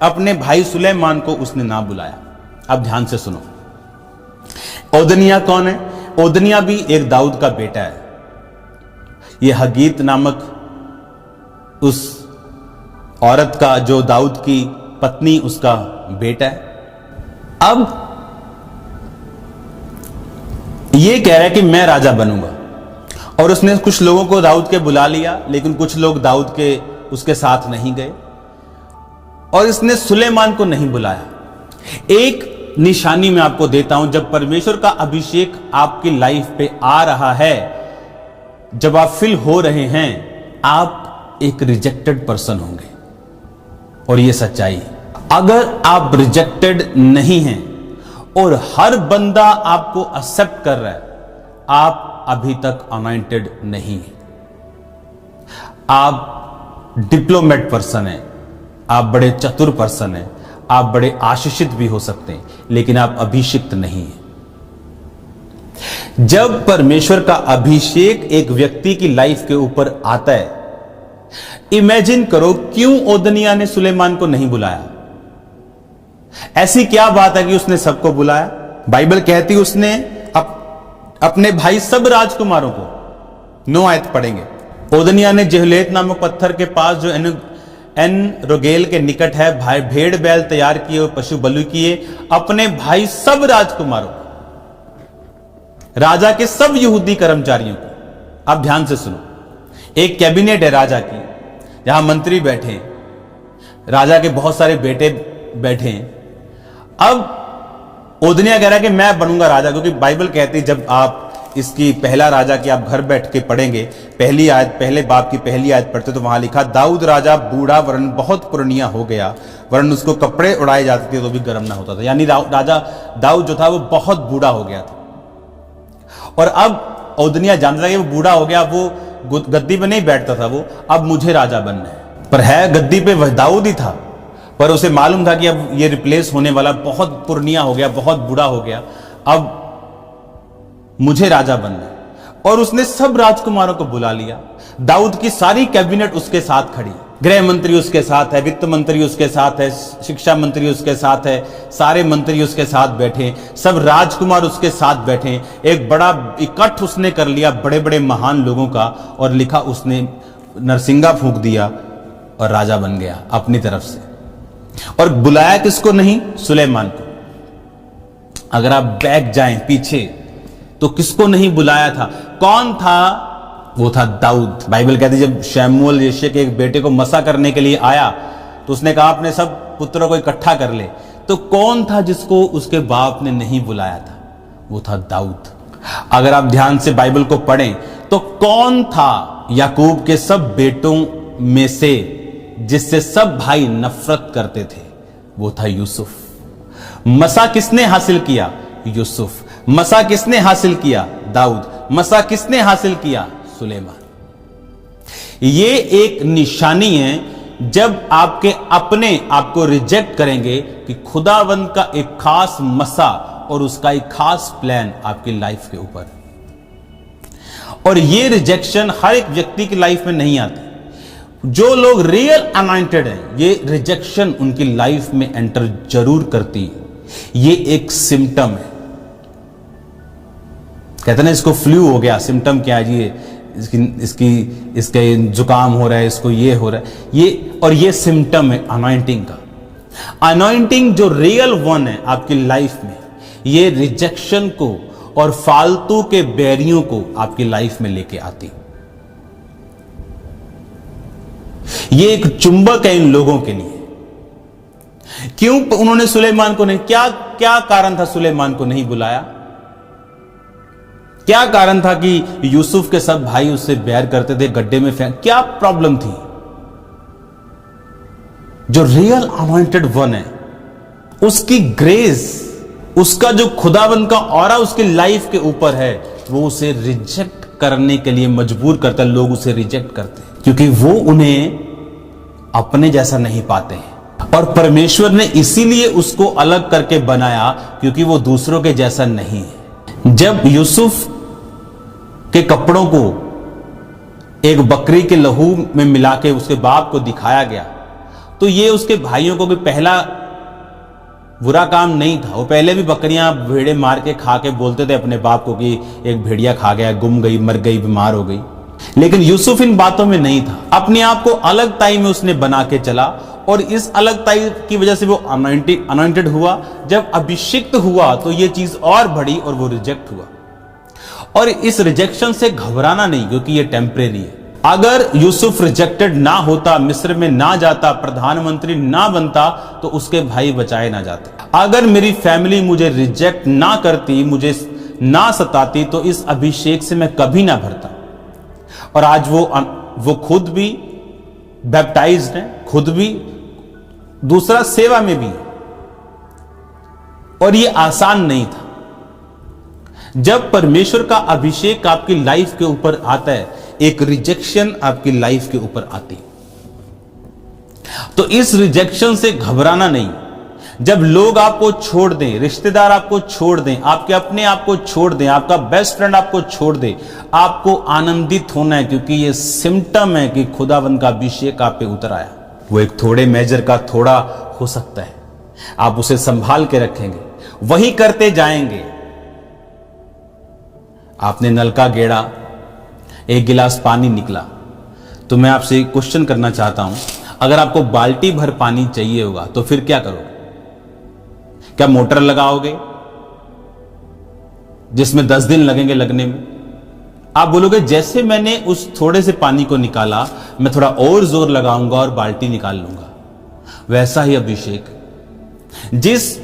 अपने भाई सुलेमान को उसने ना बुलाया। अब ध्यान से सुनो, ओदनिया कौन है? ओदनिया भी एक दाऊद का बेटा है। यह हगीत नामक उस औरत का, जो दाऊद की पत्नी, उसका बेटा है। अब यह कह रहा है कि मैं राजा बनूंगा, और उसने कुछ लोगों को दाऊद के बुला लिया, लेकिन कुछ लोग दाऊद के उसके साथ नहीं गए, और इसने सुलेमान को नहीं बुलाया। एक निशानी मैं आपको देता हूं, जब परमेश्वर का अभिषेक आपकी लाइफ पे आ रहा है, जब आप फिल हो रहे हैं, आप एक रिजेक्टेड पर्सन होंगे। और यह सच्चाई है। अगर आप रिजेक्टेड नहीं हैं और हर बंदा आपको एक्सेप्ट कर रहा है, आप अभी तक अनॉइंटेड नहीं हैं। आप डिप्लोमेट पर्सन हैं, आप बड़े चतुर पर्सन हैं, आप बड़े आशीषित भी हो सकते हैं, लेकिन आप अभिषिक्त नहीं हैं। जब परमेश्वर का अभिषेक एक व्यक्ति की लाइफ के ऊपर आता है, इमेजिन करो क्यों ओदनिया ने सुलेमान को नहीं बुलाया। ऐसी क्या बात है कि उसने सबको बुलाया? बाइबल कहती उसने अपने भाई सब राजकुमारों को, 9 आयत पढ़ेंगे। ओदनिया ने जोहेलेत नामक पत्थर के पास जो एन रोगेल के निकट है भाई भेड़ बैल तैयार किए और पशु बलि किए, अपने भाई सब राजकुमारों, राजा के सब यहूदी कर्मचारियों को। अब ध्यान से सुनो, एक कैबिनेट है राजा की, जहां मंत्री बैठे हैं, राजा के बहुत सारे बेटे बैठे हैं। अब ओदनिया कह रहा है कि मैं बनूंगा राजा, क्योंकि बाइबल कहती है, जब आप इसकी पहला राजा की आप घर बैठ के पढ़ेंगे, पहली आयत, पहले बाप की पहली आयत पढ़ते तो वहां लिखा, दाऊद राजा बूढ़ा वरन बहुत पुरनिया हो गया, वरन उसको कपड़े उड़ाए जाते थे तो भी गर्म ना होता था। यानी राजा दाऊद जो था वो बहुत बूढ़ा हो गया था। और अब ओदनिया जानता था कि वो बूढ़ा हो गया, वो गद्दी पे नहीं बैठता था, वो अब मुझे राजा बनना है। पर है गद्दी पे वह दाऊद ही था, पर उसे मालूम था कि अब ये रिप्लेस होने वाला, बहुत पुरनिया हो गया, बहुत बूढ़ा हो गया, अब मुझे राजा बनना है। और उसने सब राजकुमारों को बुला लिया। दाऊद की सारी कैबिनेट उसके साथ खड़ी, गृह मंत्री उसके साथ है, वित्त मंत्री उसके साथ है, शिक्षा मंत्री उसके साथ है, सारे मंत्री उसके साथ बैठे, सब राजकुमार उसके साथ बैठे। एक बड़ा इकट्ठ उसने कर लिया बड़े बड़े महान लोगों का, और लिखा उसने नरसिंगा फूंक दिया और राजा बन गया अपनी तरफ से। और बुलाया किसको नहीं? सुलेमान को। अगर आप बैक जाएं पीछे तो किसको नहीं बुलाया था? कौन था? वो था दाऊद। बाइबल कहती है जब शमूएल यिशै के एक बेटे को मसा करने के लिए आया तो उसने कहा अपने सब पुत्रों को इकट्ठा कर ले। तो कौन था जिसको उसके बाप ने नहीं बुलाया था? वो था दाऊद। अगर आप ध्यान से बाइबल को पढ़ें तो कौन था याकूब के सब बेटों में से जिससे सब भाई नफरत करते थे? वो था यूसुफ। मसा किसने हासिल किया? यूसुफ। मसा किसने हासिल किया? दाऊद। मसा किसने हासिल किया? सुलेमान। ये एक निशानी है जब आपके अपने आपको रिजेक्ट करेंगे कि खुदावंद का एक खास मसा और उसका एक खास प्लान आपकी लाइफ के ऊपर। और ये रिजेक्शन हर एक व्यक्ति की लाइफ में नहीं आती। जो लोग रियल अनॉइंटेड हैं, ये रिजेक्शन उनकी लाइफ में एंटर जरूर करती है। ये एक सिम्टम है। कहते ना इसको फ्लू हो गया, सिम्टम क्या है जी, इसके जुकाम हो रहा है, इसको ये हो रहा है, ये सिम्टम है अनॉइंटिंग का। अनॉइंटिंग जो रियल वन है आपकी लाइफ में, ये रिजेक्शन को और फालतू के बैरियों को आपकी लाइफ में लेके आती। ये एक चुंबक है इन लोगों के लिए। क्यों उन्होंने सुलेमान को नहीं, क्या कारण था सुलेमान को नहीं बुलाया? क्या कारण था कि यूसुफ के सब भाई उससे बैर करते थे, गड्ढे में फेंक, क्या प्रॉब्लम थी? जो रियल अनॉइंटेड वन है, उसकी ग्रेस, उसका जो खुदाबंद का ऑरा उसकी लाइफ के ऊपर है, वो उसे रिजेक्ट करने के लिए मजबूर करता है। लोग उसे रिजेक्ट करते हैं क्योंकि वो उन्हें अपने जैसा नहीं पाते हैं। और परमेश्वर ने इसीलिए उसको अलग करके बनाया क्योंकि वो दूसरों के जैसा नहीं है। जब यूसुफ के कपड़ों को एक बकरी के लहू में मिला के उसके बाप को दिखाया गया, तो ये उसके भाइयों को भी पहला बुरा काम नहीं था। वो पहले भी बकरियां भेड़े मार के खा के बोलते थे अपने बाप को कि एक भेड़िया खा गया, गुम गई, मर गई, बीमार हो गई। लेकिन यूसुफ इन बातों में नहीं था। अपने आप को अलग ताई में उसने बना के चला और इस अलग ताई की वजह से वो अनॉइंटेड हुआ। जब अभिषिक्त हुआ तो ये चीज और बढ़ी और वो रिजेक्ट हुआ। और इस रिजेक्शन से घबराना नहीं, क्योंकि ये टेम्परेरी है। अगर यूसुफ रिजेक्टेड ना होता, मिस्र में ना जाता, प्रधानमंत्री ना बनता, तो उसके भाई बचाए ना जाते। अगर मेरी फैमिली मुझे रिजेक्ट ना करती, मुझे ना सताती, तो इस अभिषेक से मैं कभी ना भरता। और आज वो खुद भी बैप्टाइज्ड है, खुद भी, दूसरा सेवा में भी है। और ये आसान नहीं था। जब परमेश्वर का अभिषेक आपकी लाइफ के ऊपर आता है, एक रिजेक्शन आपकी लाइफ के ऊपर आती, तो इस रिजेक्शन से घबराना नहीं। जब लोग आपको छोड़ दें, रिश्तेदार आपको छोड़ दें, आपके अपने आपको छोड़ दें, आपका बेस्ट फ्रेंड आपको छोड़ दे, आपको आनंदित होना है, क्योंकि यह सिम्टम है कि खुदावंद का अभिषेक आप पे उतर आया। वो एक थोड़े मेजर का थोड़ा हो सकता है, आप उसे संभाल के रखेंगे, वही करते जाएंगे। आपने नल का गेड़ा, एक गिलास पानी निकला, तो मैं आपसे एक क्वेश्चन करना चाहता हूं, अगर आपको बाल्टी भर पानी चाहिए होगा तो फिर क्या करोगे? क्या मोटर लगाओगे जिसमें 10 दिन लगेंगे लगने में? आप बोलोगे जैसे मैंने उस थोड़े से पानी को निकाला, मैं थोड़ा और जोर लगाऊंगा और बाल्टी निकाल लूंगा। वैसा ही अभिषेक, जिस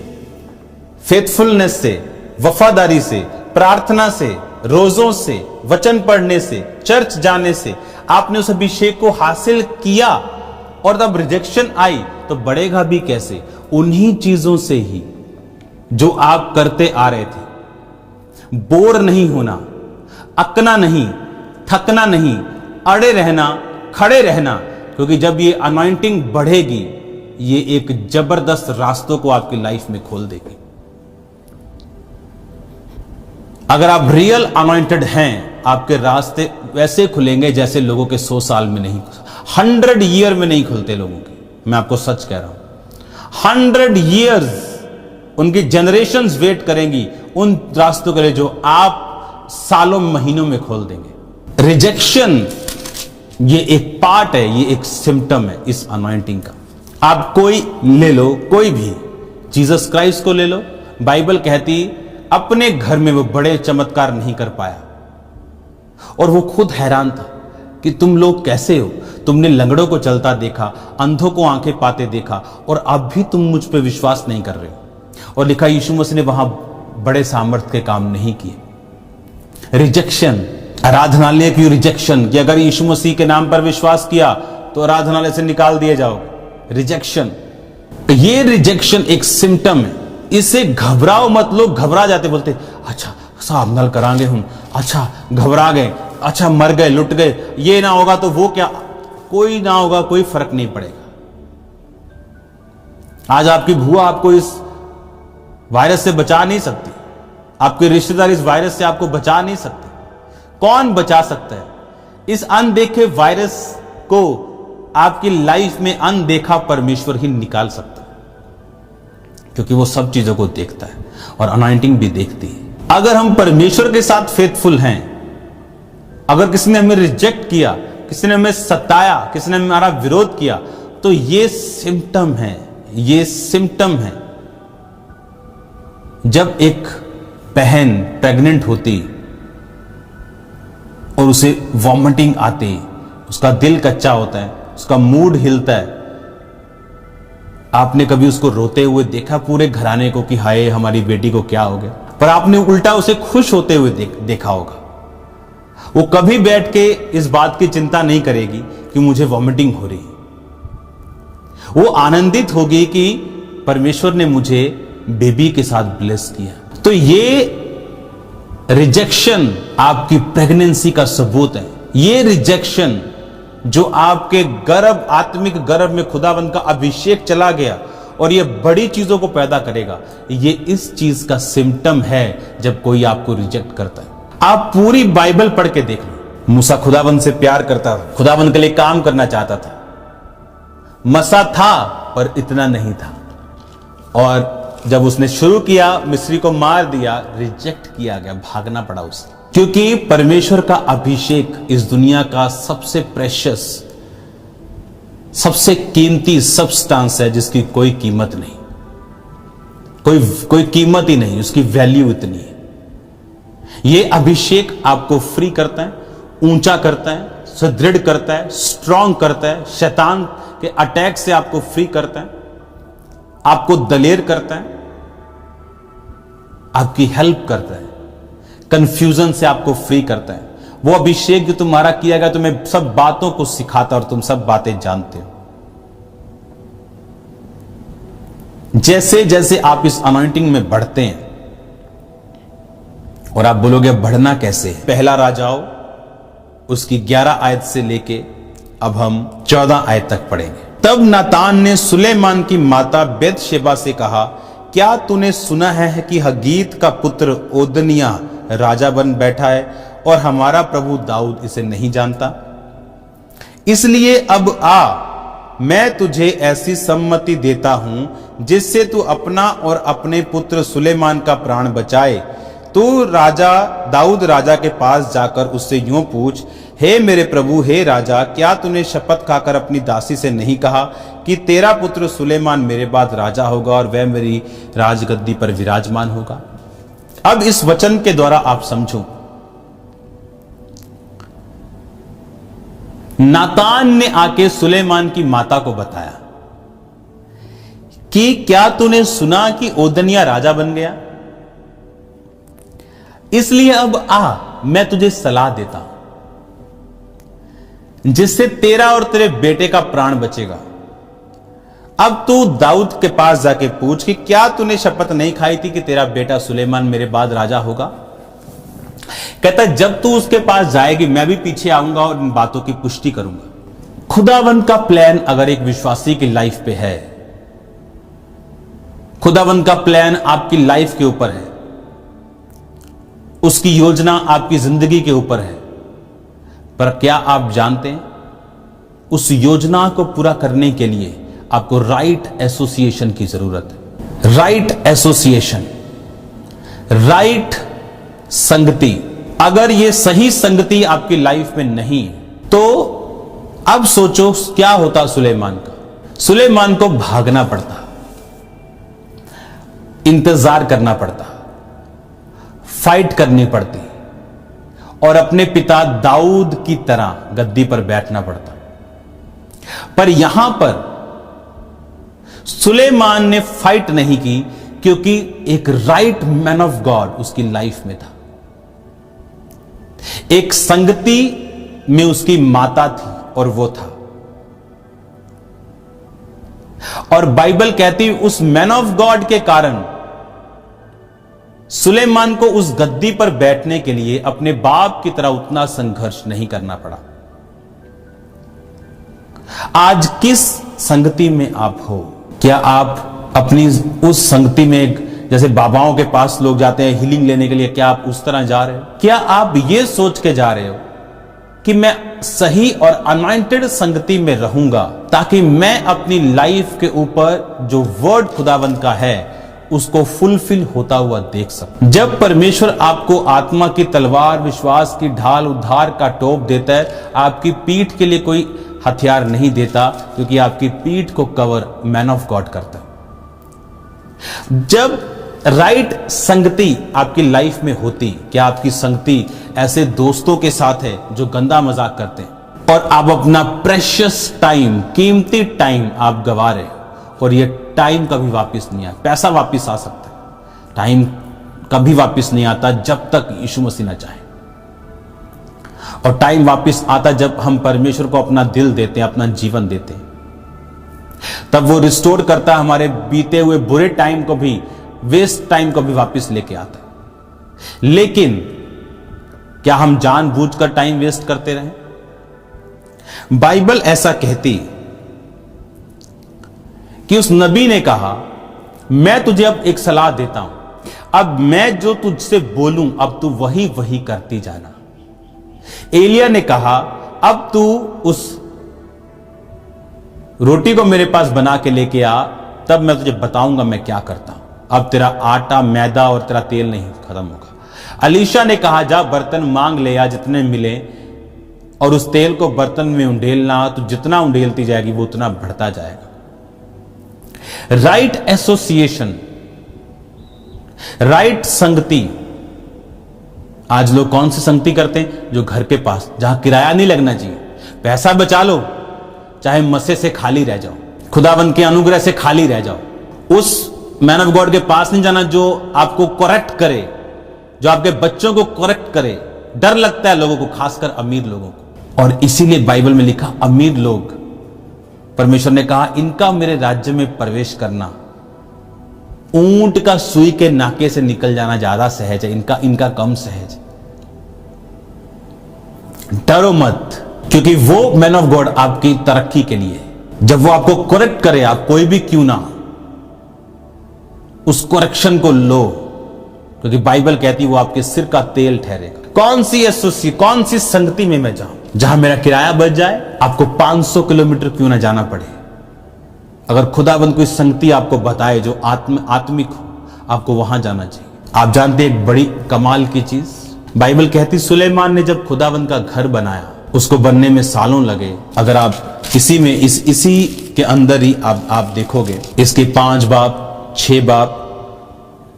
फेथफुलनेस से, वफादारी से, प्रार्थना से, रोजों से, वचन पढ़ने से, चर्च जाने से आपने उस अभिषेक को हासिल किया और तब रिजेक्शन आई, तो बढ़ेगा भी कैसे? उन्हीं चीजों से ही जो आप करते आ रहे थे। बोर नहीं होना, अकना नहीं, थकना नहीं, अड़े रहना, खड़े रहना, क्योंकि जब ये अनॉइंटिंग बढ़ेगी, ये एक जबरदस्त रास्तों को आपकी लाइफ में खोल देगी। अगर आप रियल अनॉइंटेड हैं, आपके रास्ते वैसे खुलेंगे जैसे लोगों के 100 साल में नहीं, 100 ईयर में नहीं खुलते लोगों के। मैं आपको सच कह रहा हूं, 100 ईयर्स उनकी जनरेशंस वेट करेंगी उन रास्तों के लिए जो आप सालों महीनों में खोल देंगे। रिजेक्शन ये एक पार्ट है, ये एक सिम्टम है इस अनॉइंटिंग का। आप कोई ले लो, कोई भी, जीसस क्राइस्ट को ले लो। बाइबल कहती अपने घर में वो बड़े चमत्कार नहीं कर पाया और वो खुद हैरान था कि तुम लोग कैसे हो, तुमने लंगड़ों को चलता देखा, अंधों को आंखें पाते देखा, और अब भी तुम मुझ पे विश्वास नहीं कर रहे हो। और लिखा यीशु मसीह ने वहां बड़े सामर्थ्य के काम नहीं किए। रिजेक्शन, आराधनालय की रिजेक्शन, कि अगर यीशु मसीह के नाम पर विश्वास किया तो आराधनालय से निकाल दिए जाओगे। रिजेक्शन, ये रिजेक्शन एक सिम्टम है, इससे घबराओ मत। लोग घबरा जाते, बोलते अच्छा साहब नल करांगे हम, अच्छा घबरा गए, अच्छा मर गए, लुट गए, ये ना होगा तो वो क्या, कोई ना होगा, कोई फर्क नहीं पड़ेगा। आज आपकी बुआ आपको इस वायरस से बचा नहीं सकती, आपके रिश्तेदार इस वायरस से आपको बचा नहीं सकते। कौन बचा सकता है? इस अनदेखे वायरस को आपकी लाइफ में अनदेखा परमेश्वर ही निकाल सकता है, क्योंकि वो सब चीजों को देखता है और अनॉइंटिंग भी देखती है। अगर हम परमेश्वर के साथ फेथफुल हैं, अगर किसी ने हमें रिजेक्ट किया, किसी ने हमें सताया, किसी ने हमारा विरोध किया, तो ये सिम्टम है, ये सिम्टम है। जब एक बहन प्रेग्नेंट होती और उसे वॉमिटिंग आती, उसका दिल कच्चा होता है, उसका मूड हिलता है। आपने कभी उसको रोते हुए देखा पूरे घराने को कि हाय हमारी बेटी को क्या हो गया? पर आपने उल्टा उसे खुश होते हुए देखा होगा। वो कभी बैठ के इस बात की चिंता नहीं करेगी कि मुझे वॉमिटिंग हो रही। वो आनंदित होगी कि परमेश्वर ने मुझे बेबी के साथ ब्लेस किया। तो ये रिजेक्शन आपकी प्रेगनेंसी का सबूत है। ये रिजेक्शन जो आपके गर्भ, आत्मिक गर्भ में खुदावंद का अभिषेक चला गया और ये बड़ी चीजों को पैदा करेगा, ये इस चीज का सिम्टम है जब कोई आपको रिजेक्ट करता है। आप पूरी बाइबल पढ़ के देख लो। मूसा खुदावंद से प्यार करता था, खुदावंद के लिए काम करना चाहता था। मसा था पर इतना नहीं था, और जब उसने शुरू किया मिस्री को मार दिया, रिजेक्ट किया गया, भागना पड़ा उसे। क्योंकि परमेश्वर का अभिषेक इस दुनिया का सबसे प्रेशियस, सबसे कीमती सब्सटेंस है जिसकी कोई कीमत नहीं, कोई कीमत ही नहीं, उसकी वैल्यू इतनी है। यह अभिषेक आपको फ्री करता है, ऊंचा करता है, सुदृढ़ करता है, स्ट्रांग करता है, शैतान के अटैक से आपको फ्री करता है, आपको दलेर करता है, आपकी हेल्प करता है, कंफ्यूजन से आपको फ्री करता है। वो अभिषेक जो तुम्हारा किया गया, तुम्हें सब बातों को सिखाता और तुम सब बातें जानते हो। जैसे जैसे आप इस अनॉइंटिंग में बढ़ते हैं, और आप बोलोगे बढ़ना कैसे है? पहला राजाओं उसकी 11 आयत से लेके अब हम 14 आयत तक पढ़ेंगे। तब नातान ने सुलेमान की माता बेतशेबा से कहा, क्या तूने सुना है कि हगीत का पुत्र ओदनिया राजा बन बैठा है और हमारा प्रभु दाऊद इसे नहीं जानता? इसलिए अब आ, मैं तुझे ऐसी सम्मति देता हूं जिससे तू अपना और अपने पुत्र सुलेमान का प्राण बचाए। तू राजा दाऊद राजा के पास जाकर उससे यूं पूछ, हे मेरे प्रभु, हे राजा, क्या तूने शपथ खाकर अपनी दासी से नहीं कहा कि तेरा पुत्र सुलेमान मेरे बाद राजा होगा और वह मेरी राजगद्दी पर विराजमान होगा? अब इस वचन के द्वारा आप समझो, नातान ने आके सुलेमान की माता को बताया कि क्या तूने सुना कि ओदनिया राजा बन गया? इसलिए अब आ, मैं तुझे सलाह देता हूं जिससे तेरा और तेरे बेटे का प्राण बचेगा। अब तू दाऊद के पास जाके पूछ कि क्या तूने शपथ नहीं खाई थी कि तेरा बेटा सुलेमान मेरे बाद राजा होगा? कहता जब तू उसके पास जाएगी मैं भी पीछे आऊंगा और इन बातों की पुष्टि करूंगा। खुदावंद का प्लान अगर एक विश्वासी की लाइफ पे है, खुदावंद का प्लान आपकी लाइफ के ऊपर है, उसकी योजना आपकी जिंदगी के ऊपर है, पर क्या आप जानते हैं उस योजना को पूरा करने के लिए आपको राइट एसोसिएशन की जरूरत है। राइट एसोसिएशन, राइट संगति। अगर ये सही संगति आपकी लाइफ में नहीं है तो अब सोचो क्या होता सुलेमान का। सुलेमान को भागना पड़ता, इंतजार करना पड़ता, फाइट करनी पड़ती और अपने पिता दाऊद की तरह गद्दी पर बैठना पड़ता। पर यहां पर सुलेमान ने फाइट नहीं की क्योंकि एक राइट मैन ऑफ गॉड उसकी लाइफ में था। एक संगति में उसकी माता थी और वो था। और बाइबल कहती उस मैन ऑफ गॉड के कारण सुलेमान को उस गद्दी पर बैठने के लिए अपने बाप की तरह उतना संघर्ष नहीं करना पड़ा। आज किस संगति में आप हो? क्या आप अपनी उस संगति में, जैसे बाबाओं के पास लोग जाते हैं हीलिंग लेने के लिए, क्या आप उस तरह जा रहे हो? क्या आप ये सोच के जा रहे हो कि मैं सही और अनॉइंटेड संगति में रहूंगा ताकि मैं अपनी लाइफ के ऊपर जो वर्ड खुदावंद का है उसको फुलफिल होता हुआ देख सकते। जब परमेश्वर आपको आत्मा की तलवार, विश्वास की ढाल, उद्धार का टोप देता है, आपकी पीठ के लिए कोई हथियार नहीं देता, क्योंकि आपकी पीठ को कवर मैन ऑफ गॉड करता है। जब राइट संगति आपकी लाइफ में होती, क्या आपकी संगति ऐसे दोस्तों के साथ है जो गंदा मजाक करते हैं और आप अपना प्रेशियस टाइम, कीमती टाइम आप गवा रहे हो और ये टाइम कभी वापस नहीं आता। पैसा वापस आ सकता है, टाइम कभी वापस नहीं आता जब तक यीशु मसीह न चाहे। और टाइम वापस आता जब हम परमेश्वर को अपना दिल देते हैं, अपना जीवन देते हैं, तब वो रिस्टोर करता है हमारे बीते हुए बुरे टाइम को भी, वेस्ट टाइम को भी वापस लेके आता है। लेकिन क्या हम जानबूझकर टाइम वेस्ट करते रहें? बाइबल ऐसा कहती कि उस नबी ने कहा, मैं तुझे अब एक सलाह देता हूं, अब मैं जो तुझसे बोलूं अब तू वही वही करती जाना। एलिया ने कहा, अब तू उस रोटी को मेरे पास बना के लेके आ, तब मैं तुझे बताऊंगा मैं क्या करता हूं। अब तेरा आटा, मैदा और तेरा तेल नहीं खत्म होगा। अलीशा ने कहा, जा बर्तन मांग ले आ जितने मिले, और उस तेल को बर्तन में उंडेलना, तो जितना उंडेलती जाएगी वो उतना बढ़ता जाएगा। राइट एसोसिएशन, राइट संगति। आज लोग कौन सी संगति करते हैं? जो घर के पास, जहां किराया नहीं लगना चाहिए। पैसा बचा लो, चाहे मसे से खाली रह जाओ, खुदावंद के अनुग्रह से खाली रह जाओ। उस मैन ऑफ गॉड के पास नहीं जाना जो आपको करेक्ट करे, जो आपके बच्चों को करेक्ट करे। डर लगता है लोगों को, खासकर अमीर लोगों को। और इसीलिए बाइबल में लिखा, अमीर लोग, परमेश्वर ने कहा, इनका मेरे राज्य में प्रवेश करना ऊंट का सुई के नाके से निकल जाना ज्यादा सहज है, इनका कम सहज। डरो मत, क्योंकि वो मैन ऑफ गॉड आपकी तरक्की के लिए, जब वो आपको करेक्ट करे, आप कोई भी क्यों ना, उस करेक्शन को लो, क्योंकि बाइबल कहती है वो आपके सिर का तेल ठहरेगा। कौन सी संगति में मैं जाऊं जहां मेरा किराया बच जाए, आपको 500 किलोमीटर क्यों ना जाना पड़े। अगर खुदाबंद कोई संगति आपको बताए जो आत्मिक हो, आपको वहां जाना चाहिए। आप जानते हैं एक बड़ी कमाल की चीज, बाइबल कहती सुलेमान ने जब खुदाबंद का घर बनाया, उसको बनने में सालों लगे। अगर आप इसी के अंदर ही आप देखोगे, इसके 5 बाब 6 बाब,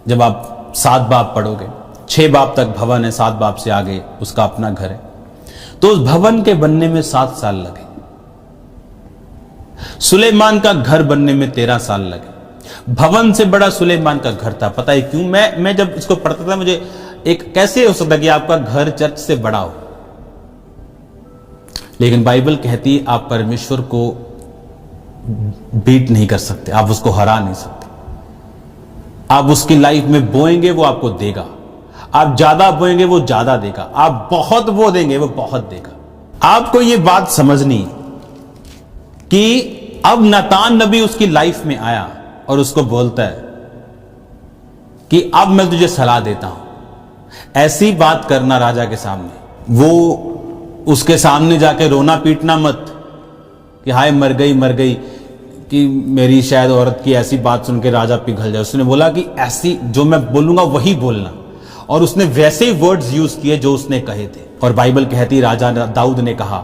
जब आप 7 बाब पढ़ोगे, 6 बाब तक भवन है, 7 बाब से आगे उसका अपना घर है। तो उस भवन के बनने में 7 साल लगे। सुलेमान का घर बनने में 13 साल लगे। भवन से बड़ा सुलेमान का घर था। पता है क्यों? मैं जब इसको पढ़ता था, मुझे एक कैसे हो सकता कि आपका घर चर्च से बड़ा हो। लेकिन बाइबल कहती है आप परमेश्वर को बीट नहीं कर सकते, आप उसको हरा नहीं सकते। आप उसकी लाइफ में बोएंगे वो आपको देगा, आप ज्यादा बोएंगे वो ज्यादा देगा, आप बहुत बो देंगे वो बहुत देगा। आपको ये बात समझनी कि अब नातान नबी उसकी लाइफ में आया और उसको बोलता है कि अब मैं तुझे सलाह देता हूं, ऐसी बात करना राजा के सामने। वो उसके सामने जाके रोना पीटना मत कि हाय मर गई, कि मेरी शायद औरत की ऐसी बात सुन के राजा पिघल जाए। उसने बोला कि ऐसी जो मैं बोलूंगा वही बोलना, और उसने वैसे ही वर्ड्स यूज किए जो उसने कहे थे। और बाइबल कहती राजा दाऊद ने कहा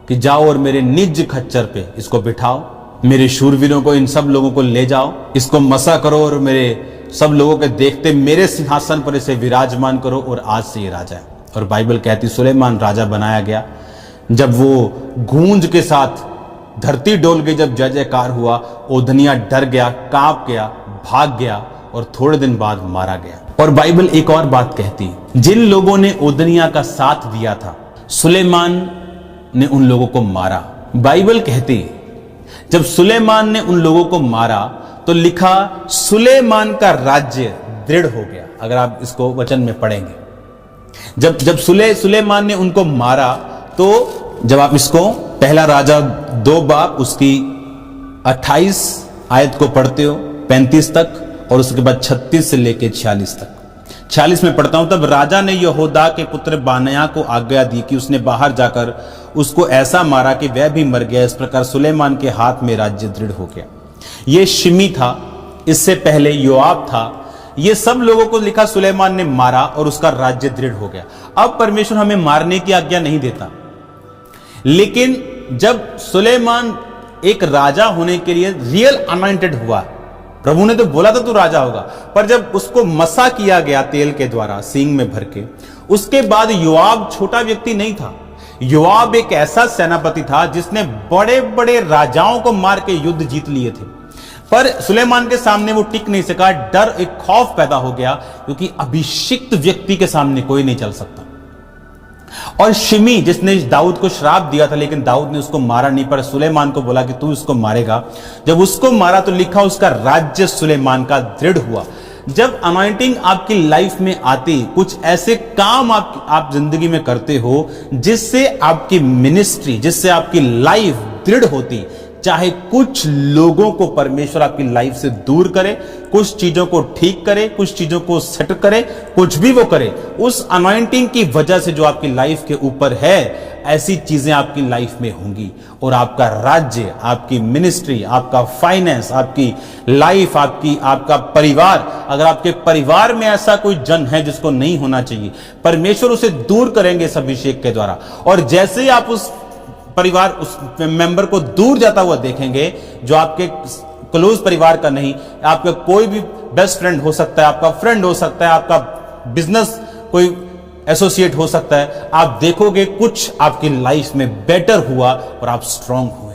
कि जाओ और मेरे निज खच्चर पे इसको बिठाओ, मेरे शूरवीरों को, इन सब लोगों को ले जाओ, इसको मसा करो और मेरे सब लोगों के देखते मेरे सिंहासन पर इसे विराजमान करो, और आज से ये राजा है। और बाइबल कहती सुलेमान राजा बनाया गया। जब वो गूंज के साथ धरती डोल गई, जब जय जयकार हुआ, ओदनिया डर गया, कांप गया, भाग गया और थोड़े दिन बाद मारा गया। और बाइबल एक और बात कहती, जिन लोगों ने ओदनिया का साथ दिया था, सुलेमान ने उन लोगों को मारा। बाइबल कहती जब सुलेमान ने उन लोगों को मारा तो लिखा सुलेमान का राज्य दृढ़ हो गया। अगर आप इसको वचन में पढ़ेंगे, जब सुलेमान ने उनको मारा, तो जब आप इसको पहला राजा 2 बाब उसकी 28 आयत को पढ़ते हो 35 तक, और उसके बाद 36 से लेके 46 तक। 46 में पढ़ता हूं, तब राजा ने यहोदा के पुत्र बानया को आज्ञा दी कि उसने बाहर जाकर उसको ऐसा मारा कि वह भी मर गया। इस प्रकार सुलेमान के हाथ में राज्य दृढ़ हो गया। ये शिमी था, इससे पहले योआब था। ये सब लोगों को लिखा सुलेमान ने मारा और उसका राज्य दृढ़ हो गया। अब परमेश्वर हमें मारने की आज्ञा नहीं देता, लेकिन जब सुलेमान एक राजा होने के लिए रियल अनॉइंटेड हुआ, प्रभु ने तो बोला था तू राजा होगा, पर जब उसको मसा किया गया तेल के द्वारा सींग में भर के, उसके बाद योआब छोटा व्यक्ति नहीं था। योआब एक ऐसा सेनापति था जिसने बड़े बड़े राजाओं को मार के युद्ध जीत लिए थे, पर सुलेमान के सामने वो टिक नहीं सका। डर, एक खौफ पैदा हो गया, क्योंकि अभिषिक्त व्यक्ति के सामने कोई नहीं चल सकता। और शिमी जिसने दाऊद को श्राप दिया था, लेकिन दाऊद ने उसको मारा नहीं, पर सुलेमान को बोला कि तू इसको मारेगा। जब उसको मारा तो लिखा उसका राज्य सुलेमान का दृढ़ हुआ। जब अनॉइंटिंग आपकी लाइफ में आती, कुछ ऐसे काम आप जिंदगी में करते हो जिससे आपकी मिनिस्ट्री, जिससे आपकी लाइफ दृढ़ होती, चाहे कुछ लोगों को परमेश्वर आपकी लाइफ से दूर करे, कुछ चीजों को ठीक करे, कुछ चीजों को सेट करे, कुछ भी वो करे, उस अनॉइंटिंग की वजह से जो आपकी लाइफ के ऊपर है, ऐसी चीजें आपकी लाइफ में होंगी और आपका राज्य, आपकी मिनिस्ट्री, आपका फाइनेंस, आपकी लाइफ, आपका परिवार, अगर आपके परिवार में ऐसा कोई जन है जिसको नहीं होना चाहिए, परमेश्वर उसे दूर करेंगे इस अभिषेक के द्वारा। और जैसे ही आप उस परिवार, उस मेंबर को दूर जाता हुआ देखेंगे, जो आपके क्लोज परिवार का नहीं, आपका कोई भी बेस्ट फ्रेंड हो सकता है, आपका फ्रेंड हो सकता है, आपका बिजनेस कोई एसोसिएट हो सकता है, आप देखोगे कुछ आपकी लाइफ में बेटर हुआ और आप स्ट्रांग हुए।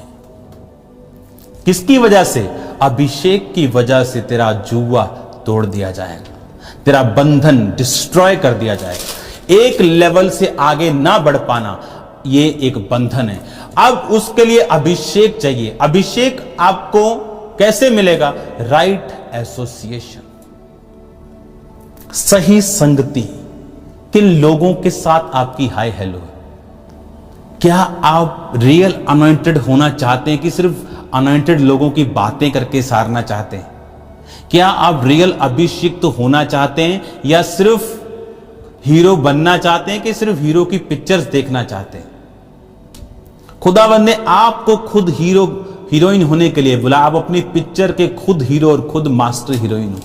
किसकी वजह से? अभिषेक की वजह से तेरा जुआ तोड़ दिया जाएगा, तेरा बंधन डिस्ट्रॉय कर दिया जाएगा। एक लेवल से आगे ना बढ़ पाना, ये एक बंधन है। अब उसके लिए अभिषेक चाहिए। अभिषेक आपको कैसे मिलेगा? राइट एसोसिएशन, सही संगति। किन लोगों के साथ आपकी हाय हेलो है? क्या आप रियल अनॉइंटेड होना चाहते हैं कि सिर्फ अनॉइंटेड लोगों की बातें करके सारना चाहते हैं? क्या आप रियल अभिषिक्त होना चाहते हैं, या सिर्फ हीरो बनना चाहते हैं, कि सिर्फ हीरो की पिक्चर्स देखना चाहते हैं? खुदावंद ने आपको खुद हीरोइन होने के लिए बोला। आप अपनी पिक्चर के खुद हीरो और खुद मास्टर हीरोइन हो।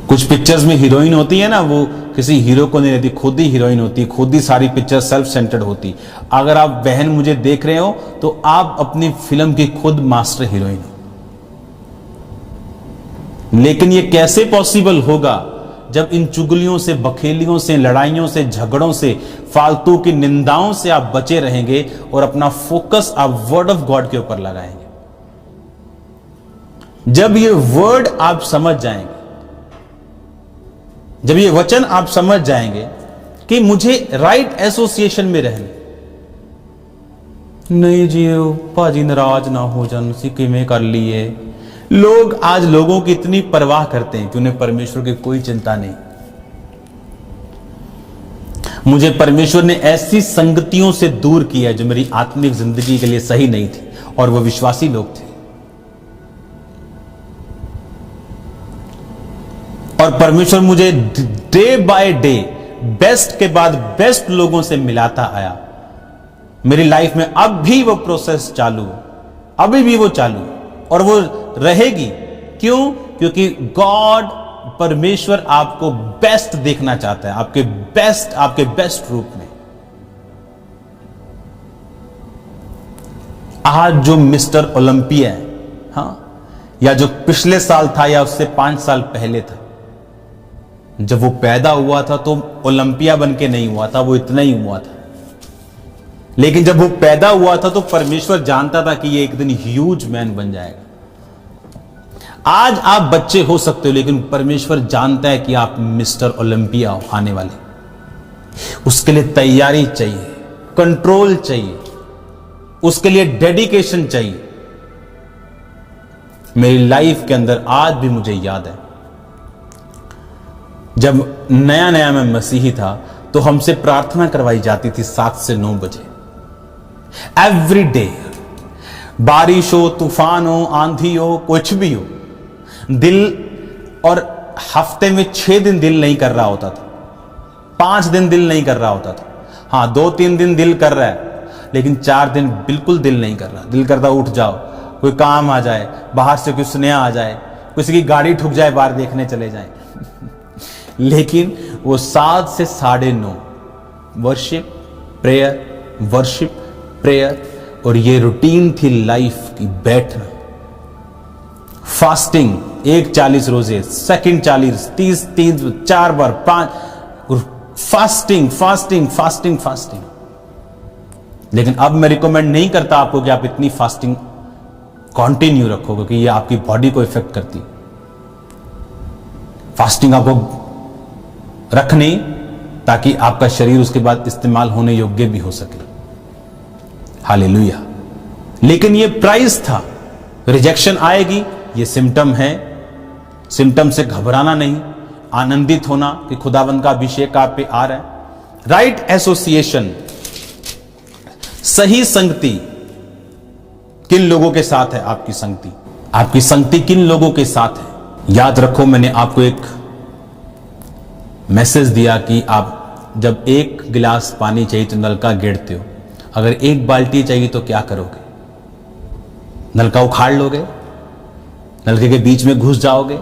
कुछ पिक्चर्स में हीरोइन होती है ना, वो किसी हीरो को नहीं रहती, खुद ही हीरोइन होती, खुद ही सारी पिक्चर सेल्फ सेंटर्ड होती। अगर आप बहन मुझे देख रहे हो तो आप अपनी फिल्म की खुद मास्टर हीरोइन हो। लेकिन ये कैसे पॉसिबल होगा जब इन चुगलियों से, बखेलियों से, लड़ाइयों से, झगड़ों से, फालतू की निंदाओं से आप बचे रहेंगे और अपना फोकस आप वर्ड ऑफ गॉड के ऊपर लगाएंगे। जब ये वर्ड आप समझ जाएंगे, जब ये वचन आप समझ जाएंगे कि मुझे राइट एसोसिएशन में रहने, नहीं जी भाजी नाराज ना हो जान, किमें कर लिए। लोग आज लोगों की इतनी परवाह करते हैं कि उन्हें परमेश्वर की कोई चिंता नहीं। मुझे परमेश्वर ने ऐसी संगतियों से दूर किया जो मेरी आत्मिक जिंदगी के लिए सही नहीं थी, और वो विश्वासी लोग थे। और परमेश्वर मुझे डे बाय डे बेस्ट के बाद बेस्ट लोगों से मिलाता आया। मेरी लाइफ में अब भी वो प्रोसेस चालू, अभी भी वो चालू, और वो रहेगी। क्यों? क्योंकि गॉड, परमेश्वर आपको बेस्ट देखना चाहता है, आपके बेस्ट रूप में। आज जो मिस्टर ओलंपिया है, हाँ, या जो पिछले साल था या उससे 5 साल पहले था, जब वो पैदा हुआ था तो ओलंपिया बन के नहीं हुआ था, वो इतना ही हुआ था। लेकिन जब वो पैदा हुआ था तो परमेश्वर जानता था कि ये एक दिन ह्यूज मैन बन जाएगा। आज आप बच्चे हो सकते हो, लेकिन परमेश्वर जानता है कि आप मिस्टर ओलंपिया आने वाले। उसके लिए तैयारी चाहिए, कंट्रोल चाहिए, उसके लिए डेडिकेशन चाहिए। मेरी लाइफ के अंदर आज भी मुझे याद है, जब नया नया मैं मसीही था तो हमसे प्रार्थना करवाई जाती थी 7 से 9 बजे एवरी डे। बारिश हो, तूफान हो, आंधी हो, कुछ भी हो, दिल, और हफ्ते में 6 दिन दिल नहीं कर रहा होता था, 5 दिन दिल नहीं कर रहा होता था। हाँ, 2-3 दिन दिल कर रहा है, लेकिन 4 दिन बिल्कुल दिल नहीं कर रहा। दिल करता उठ जाओ, कोई काम आ जाए, बाहर से कोई स्नेह आ जाए, किसी की गाड़ी ठुक जाए, बाहर देखने चले जाए। लेकिन वो 7 से 9:30 वर्शिप प्रेयर, और ये रूटीन थी लाइफ की। बैठना, फास्टिंग, 1 40 रोजे, सेकंड 40, 30 4 बार 5, फास्टिंग। लेकिन अब मैं रिकमेंड नहीं करता आपको कि आप इतनी फास्टिंग कंटिन्यू रखो, क्योंकि ये आपकी बॉडी को इफेक्ट करती। फास्टिंग आपको रखनी ताकि आपका शरीर उसके बाद इस्तेमाल होने योग्य भी हो सके। हालेलुया। लेकिन ये प्राइस था। रिजेक्शन आएगी, ये सिम्टम है। सिम्टम से घबराना नहीं, आनंदित होना कि खुदावंद का अभिषेक आप पे आ रहा है। राइट एसोसिएशन, सही संगति। किन लोगों के साथ है आपकी संगति? आपकी संगति किन लोगों के साथ है? याद रखो, मैंने आपको एक मैसेज दिया कि आप जब 1 गिलास पानी चाहिए तो नलका गेड़ते हो। अगर 1 बाल्टी चाहिए तो क्या करोगे? नलका उखाड़ लोगे? नलके के बीच में घुस जाओगे?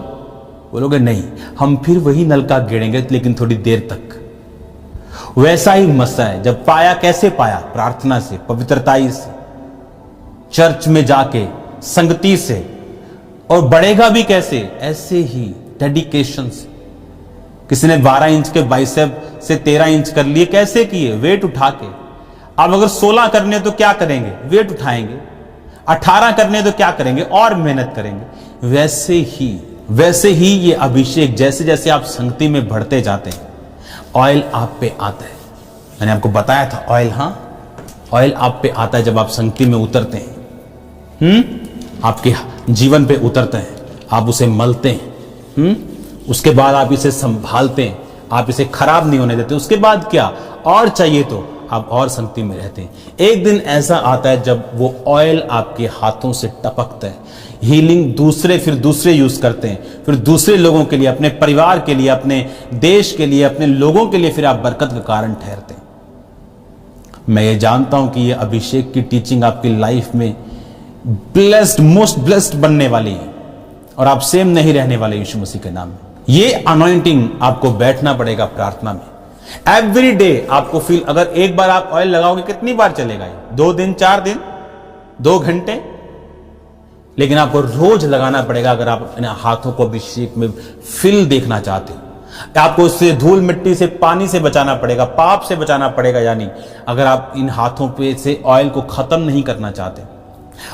बोलोगे नहीं, हम फिर वही नलका गेड़ेंगे, लेकिन थोड़ी देर तक। वैसा ही मसा है। जब पाया, कैसे पाया? प्रार्थना से, पवित्रताई से, चर्च में जाके, संगति से। और बढ़ेगा भी कैसे? ऐसे ही डेडिकेशन से। किसी ने 12 इंच के बाइसेप से 13 इंच कर लिए, कैसे किए? वेट उठा के। अब अगर 16 करने तो क्या करेंगे? वेट उठाएंगे। 18 करने तो क्या करेंगे? और मेहनत करेंगे। वैसे ही ये अभिषेक, जैसे जैसे आप संगति में बढ़ते जाते हैं, ऑयल आप पे आता है। मैंने आपको बताया था ऑयल, ऑयल आप पे आता है जब आप संगति में उतरते हैं। आपके जीवन पे उतरते हैं, आप उसे मलते हैं। उसके बाद आप इसे संभालते हैं, आप इसे खराब नहीं होने देते। उसके बाद क्या और चाहिए तो आप और संगति में रहते हैं। एक दिन ऐसा आता है जब वो ऑयल आपके हाथों से टपकता है। हीलिंग फिर दूसरे यूज करते हैं, फिर दूसरे लोगों के लिए, अपने परिवार के लिए, अपने देश के लिए, अपने लोगों के लिए फिर आप बरकत का कारण ठहरते हैं। मैं ये जानता हूं कि ये अभिषेक की टीचिंग आपकी लाइफ में मोस्ट ब्लेस्ड बनने वाली है, और आप सेम नहीं रहने वाले यीशु मसीह के नाम में। ये अनॉइंटिंग आपको बैठना पड़ेगा प्रार्थना में। एवरी डे आपको फील, अगर एक बार आप ऑयल लगाओगे, कितनी बार चलेगा ये? 2 दिन, 4 दिन, 2 घंटे? लेकिन आपको रोज लगाना पड़ेगा अगर आप अपने हाथों को अभिषेक में फिल देखना चाहते हो। आपको उससे धूल मिट्टी से, पानी से बचाना पड़ेगा, पाप से बचाना पड़ेगा। यानी अगर आप इन हाथों पे से ऑयल को खत्म नहीं करना चाहते,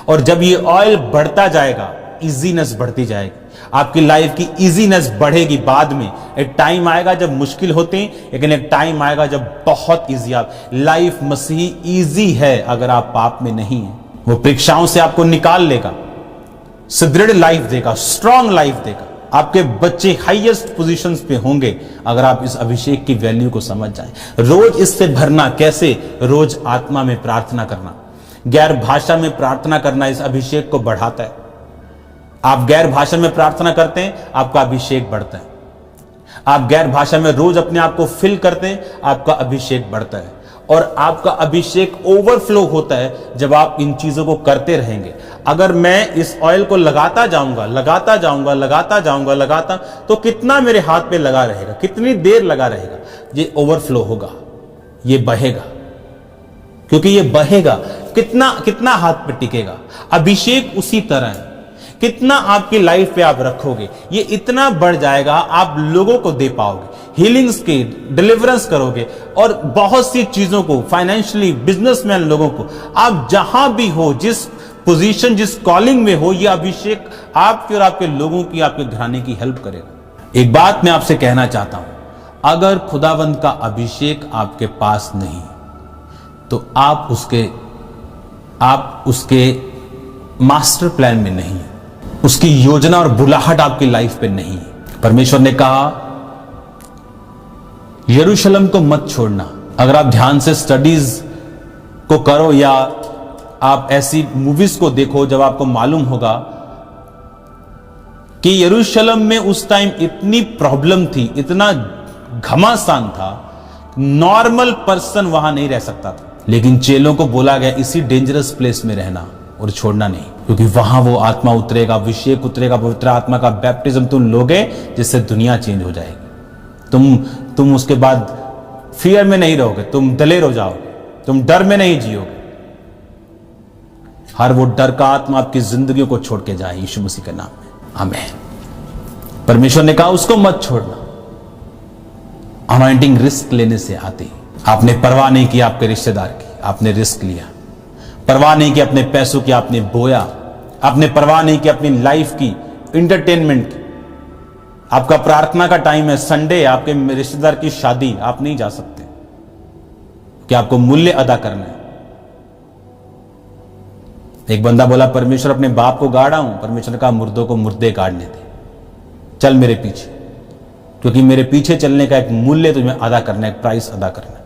और जब ये ऑयल बढ़ता जाएगा, इजीनेस बढ़ती जाएगी, आपकी लाइफ की इजीनेस बढ़ेगी। बाद में एक टाइम आएगा जब मुश्किल होते हैं, लेकिन एक टाइम आएगा जब बहुत इजी। आप लाइफ मसीह इजी है अगर आप पाप में नहीं है। वो परीक्षाओं से आपको निकाल लेगा, सुदृढ़ लाइफ देगा, स्ट्रांग लाइफ देगा। आपके बच्चे हाईएस्ट पोजीशंस पे होंगे अगर आप इस अभिषेक की वैल्यू को समझ जाएं। रोज इससे भरना कैसे? रोज आत्मा में प्रार्थना करना, गैर भाषा में प्रार्थना करना इस अभिषेक को बढ़ाता है। आप गैर भाषा में प्रार्थना करते हैं, आपका अभिषेक बढ़ता है। आप गैर भाषा में रोज अपने आप को फिल करते हैं, आपका अभिषेक बढ़ता है। और आपका अभिषेक ओवरफ्लो होता है जब आप इन चीजों को करते रहेंगे। अगर मैं इस ऑयल को लगाता जाऊंगा, तो कितना मेरे हाथ पे लगा रहेगा? कितनी देर लगा रहेगा? ये ओवरफ्लो होगा, ये बहेगा। क्योंकि ये बहेगा, कितना हाथ पे टिकेगा? अभिषेक उसी तरह है। कितना आपकी लाइफ पे आप रखोगे, ये इतना बढ़ जाएगा, आप लोगों को दे पाओगे, हीलिंग्स के डिलीवरेंस करोगे, और बहुत सी चीजों को, फाइनेंशियली, बिजनेसमैन लोगों को, आप जहां भी हो, जिस पोजीशन, जिस कॉलिंग में हो, यह अभिषेक आपके और आपके लोगों की, आपके घराने की हेल्प करेगा। एक बात मैं आपसे कहना चाहता हूं, अगर खुदावंद का अभिषेक आपके पास नहीं तो आप उसके मास्टर प्लान में नहीं है, उसकी योजना और बुलाहट आपकी लाइफ पे नहीं है। परमेश्वर ने कहा यरूशलेम को मत छोड़ना। अगर आप ध्यान से स्टडीज को करो या आप ऐसी मूवीज को देखो, जब आपको मालूम होगा कि यरूशलेम में उस टाइम इतनी प्रॉब्लम थी, इतना घमासान था, नॉर्मल पर्सन वहां नहीं रह सकता था। लेकिन चेलों को बोला गया इसी डेंजरस प्लेस में रहना, और छोड़ना नहीं, क्योंकि वहां वो आत्मा उतरेगा, अभिषेक उतरेगा, पवित्र आत्मा का बैप्टिज्म तुम लोगे, जिससे दुनिया चेंज हो जाएगी। तुम उसके बाद फियर में नहीं रहोगे, तुम दलेर हो जाओगे, तुम डर में नहीं जियोगे। हर वो डर का आत्मा आपकी जिंदगी को छोड़ के जाए यीशु मसीह के नाम में, आमीन। परमेश्वर ने कहा उसको मत छोड़ना। अनॉइंटिंग रिस्क लेने से आती। आपने परवाह नहीं की आपके रिश्तेदार की, आपने रिस्क लिया। परवाह नहीं की अपने पैसों की, आपने बोया। आपने परवाह नहीं की अपनी लाइफ की, इंटरटेनमेंट की। आपका प्रार्थना का टाइम है, संडे, आपके रिश्तेदार की शादी, आप नहीं जा सकते कि आपको मूल्य अदा करना है। एक बंदा बोला, परमेश्वर अपने बाप को गाड़ा हूं। परमेश्वर ने कहा, मुर्दों को मुर्दे गाड़ने दे, चल मेरे पीछे, क्योंकि मेरे पीछे चलने का एक मूल्य तुम्हें अदा करना है, एक प्राइस अदा करना है।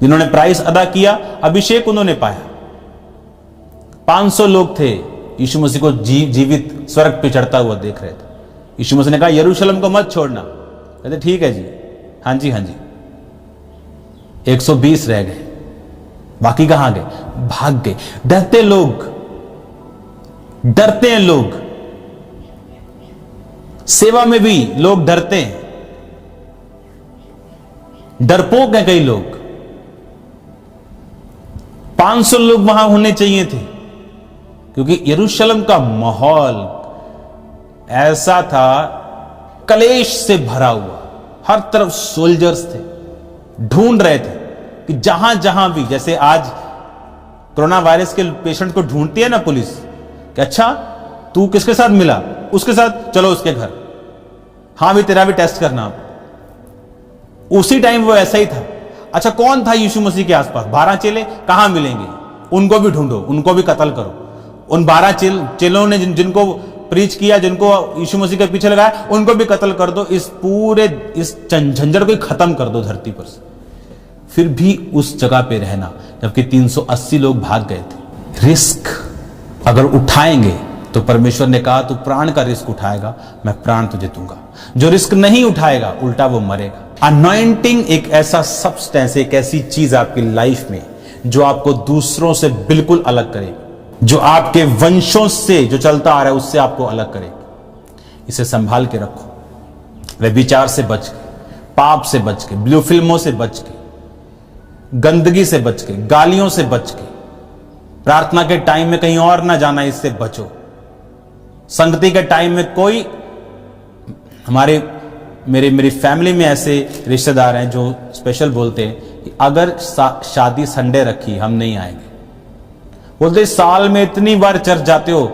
जिन्होंने प्राइस अदा किया, अभिषेक उन्होंने पाया। 500 लोग थे, यीशु मसीह को जीवित स्वर्ग पे चढ़ता हुआ देख रहे थे। यीशु मसीह ने कहा, यरूशलेम को मत छोड़ना। कहते ठीक है जी, हाँ जी, हाँ जी। 120 रह गए, बाकी कहां गए? भाग गए। डरते लोग, डरते हैं लोग। सेवा में भी लोग डरते हैं, डरपोक हैं कई लोग। 500 लोग वहां होने चाहिए थे, क्योंकि यरूशलेम का माहौल ऐसा था, कलेश से भरा हुआ। हर तरफ सोल्जर्स थे, ढूंढ रहे थे कि जहां जहां भी, जैसे आज कोरोना वायरस के पेशेंट को ढूंढती है ना पुलिस, कि अच्छा तू किसके साथ मिला, उसके साथ, चलो उसके घर, हां भी तेरा भी टेस्ट करना। उसी टाइम वो ऐसा ही था। अच्छा कौन था यीशु मसीह के आसपास? 12 चेले, कहां मिलेंगे? उनको भी ढूंढो, उनको भी कत्ल करो। उन 12 चेलों ने जिनको प्रीच किया, जिनको यीशु मसीह के पीछे लगाया, उनको भी कत्ल कर दो। इस पूरे इस झंझट को खत्म कर दो धरती पर से। फिर भी उस जगह पे रहना, जबकि 380 लोग भाग गए थे। रिस्क अगर उठाएंगे तो परमेश्वर ने कहा, तू प्राण का रिस्क उठाएगा, मैं प्राण तुझे दूंगा। जो रिस्क नहीं उठाएगा, उल्टा वो मरेगा। अनॉइंटिंग एक ऐसा सब्सटेंस, एक ऐसी चीज आपकी लाइफ में जो आपको दूसरों से बिल्कुल अलग करेगी, जो आपके वंशों से जो चलता आ रहा है उससे आपको अलग करेगी। इसे संभाल के रखो। व्यभिचार से बच के, पाप से बच के, ब्लू फिल्मों से बच के, गंदगी से बच के, गालियों से बच के, प्रार्थना के टाइम में कहीं और ना जाना, इससे बचो। संगति के टाइम में कोई, मेरी फैमिली में ऐसे रिश्तेदार हैं जो स्पेशल बोलते हैं कि अगर शादी संडे रखी हम नहीं आएंगे। बोलते साल में इतनी बार चर्च जाते हो,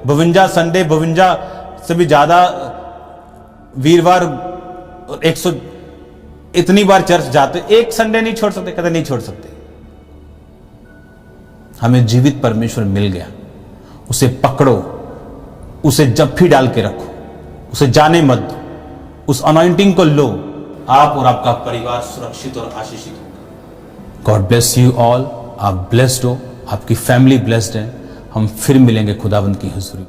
52 संडे, 52 से भी ज्यादा वीरवार, 100 इतनी बार चर्च जाते, एक संडे नहीं छोड़ सकते? कहते नहीं छोड़ सकते। हमें जीवित परमेश्वर मिल गया, उसे पकड़ो, उसे जप्फी डाल के रखो, उसे जाने मत दो। उस अनॉइंटिंग को लो, आप और आपका परिवार सुरक्षित और आशीषित होगा। God bless you all. आप ब्लेस्ड हो, आपकी फैमिली ब्लेस्ड है। हम फिर मिलेंगे खुदावंद की हुजूरी।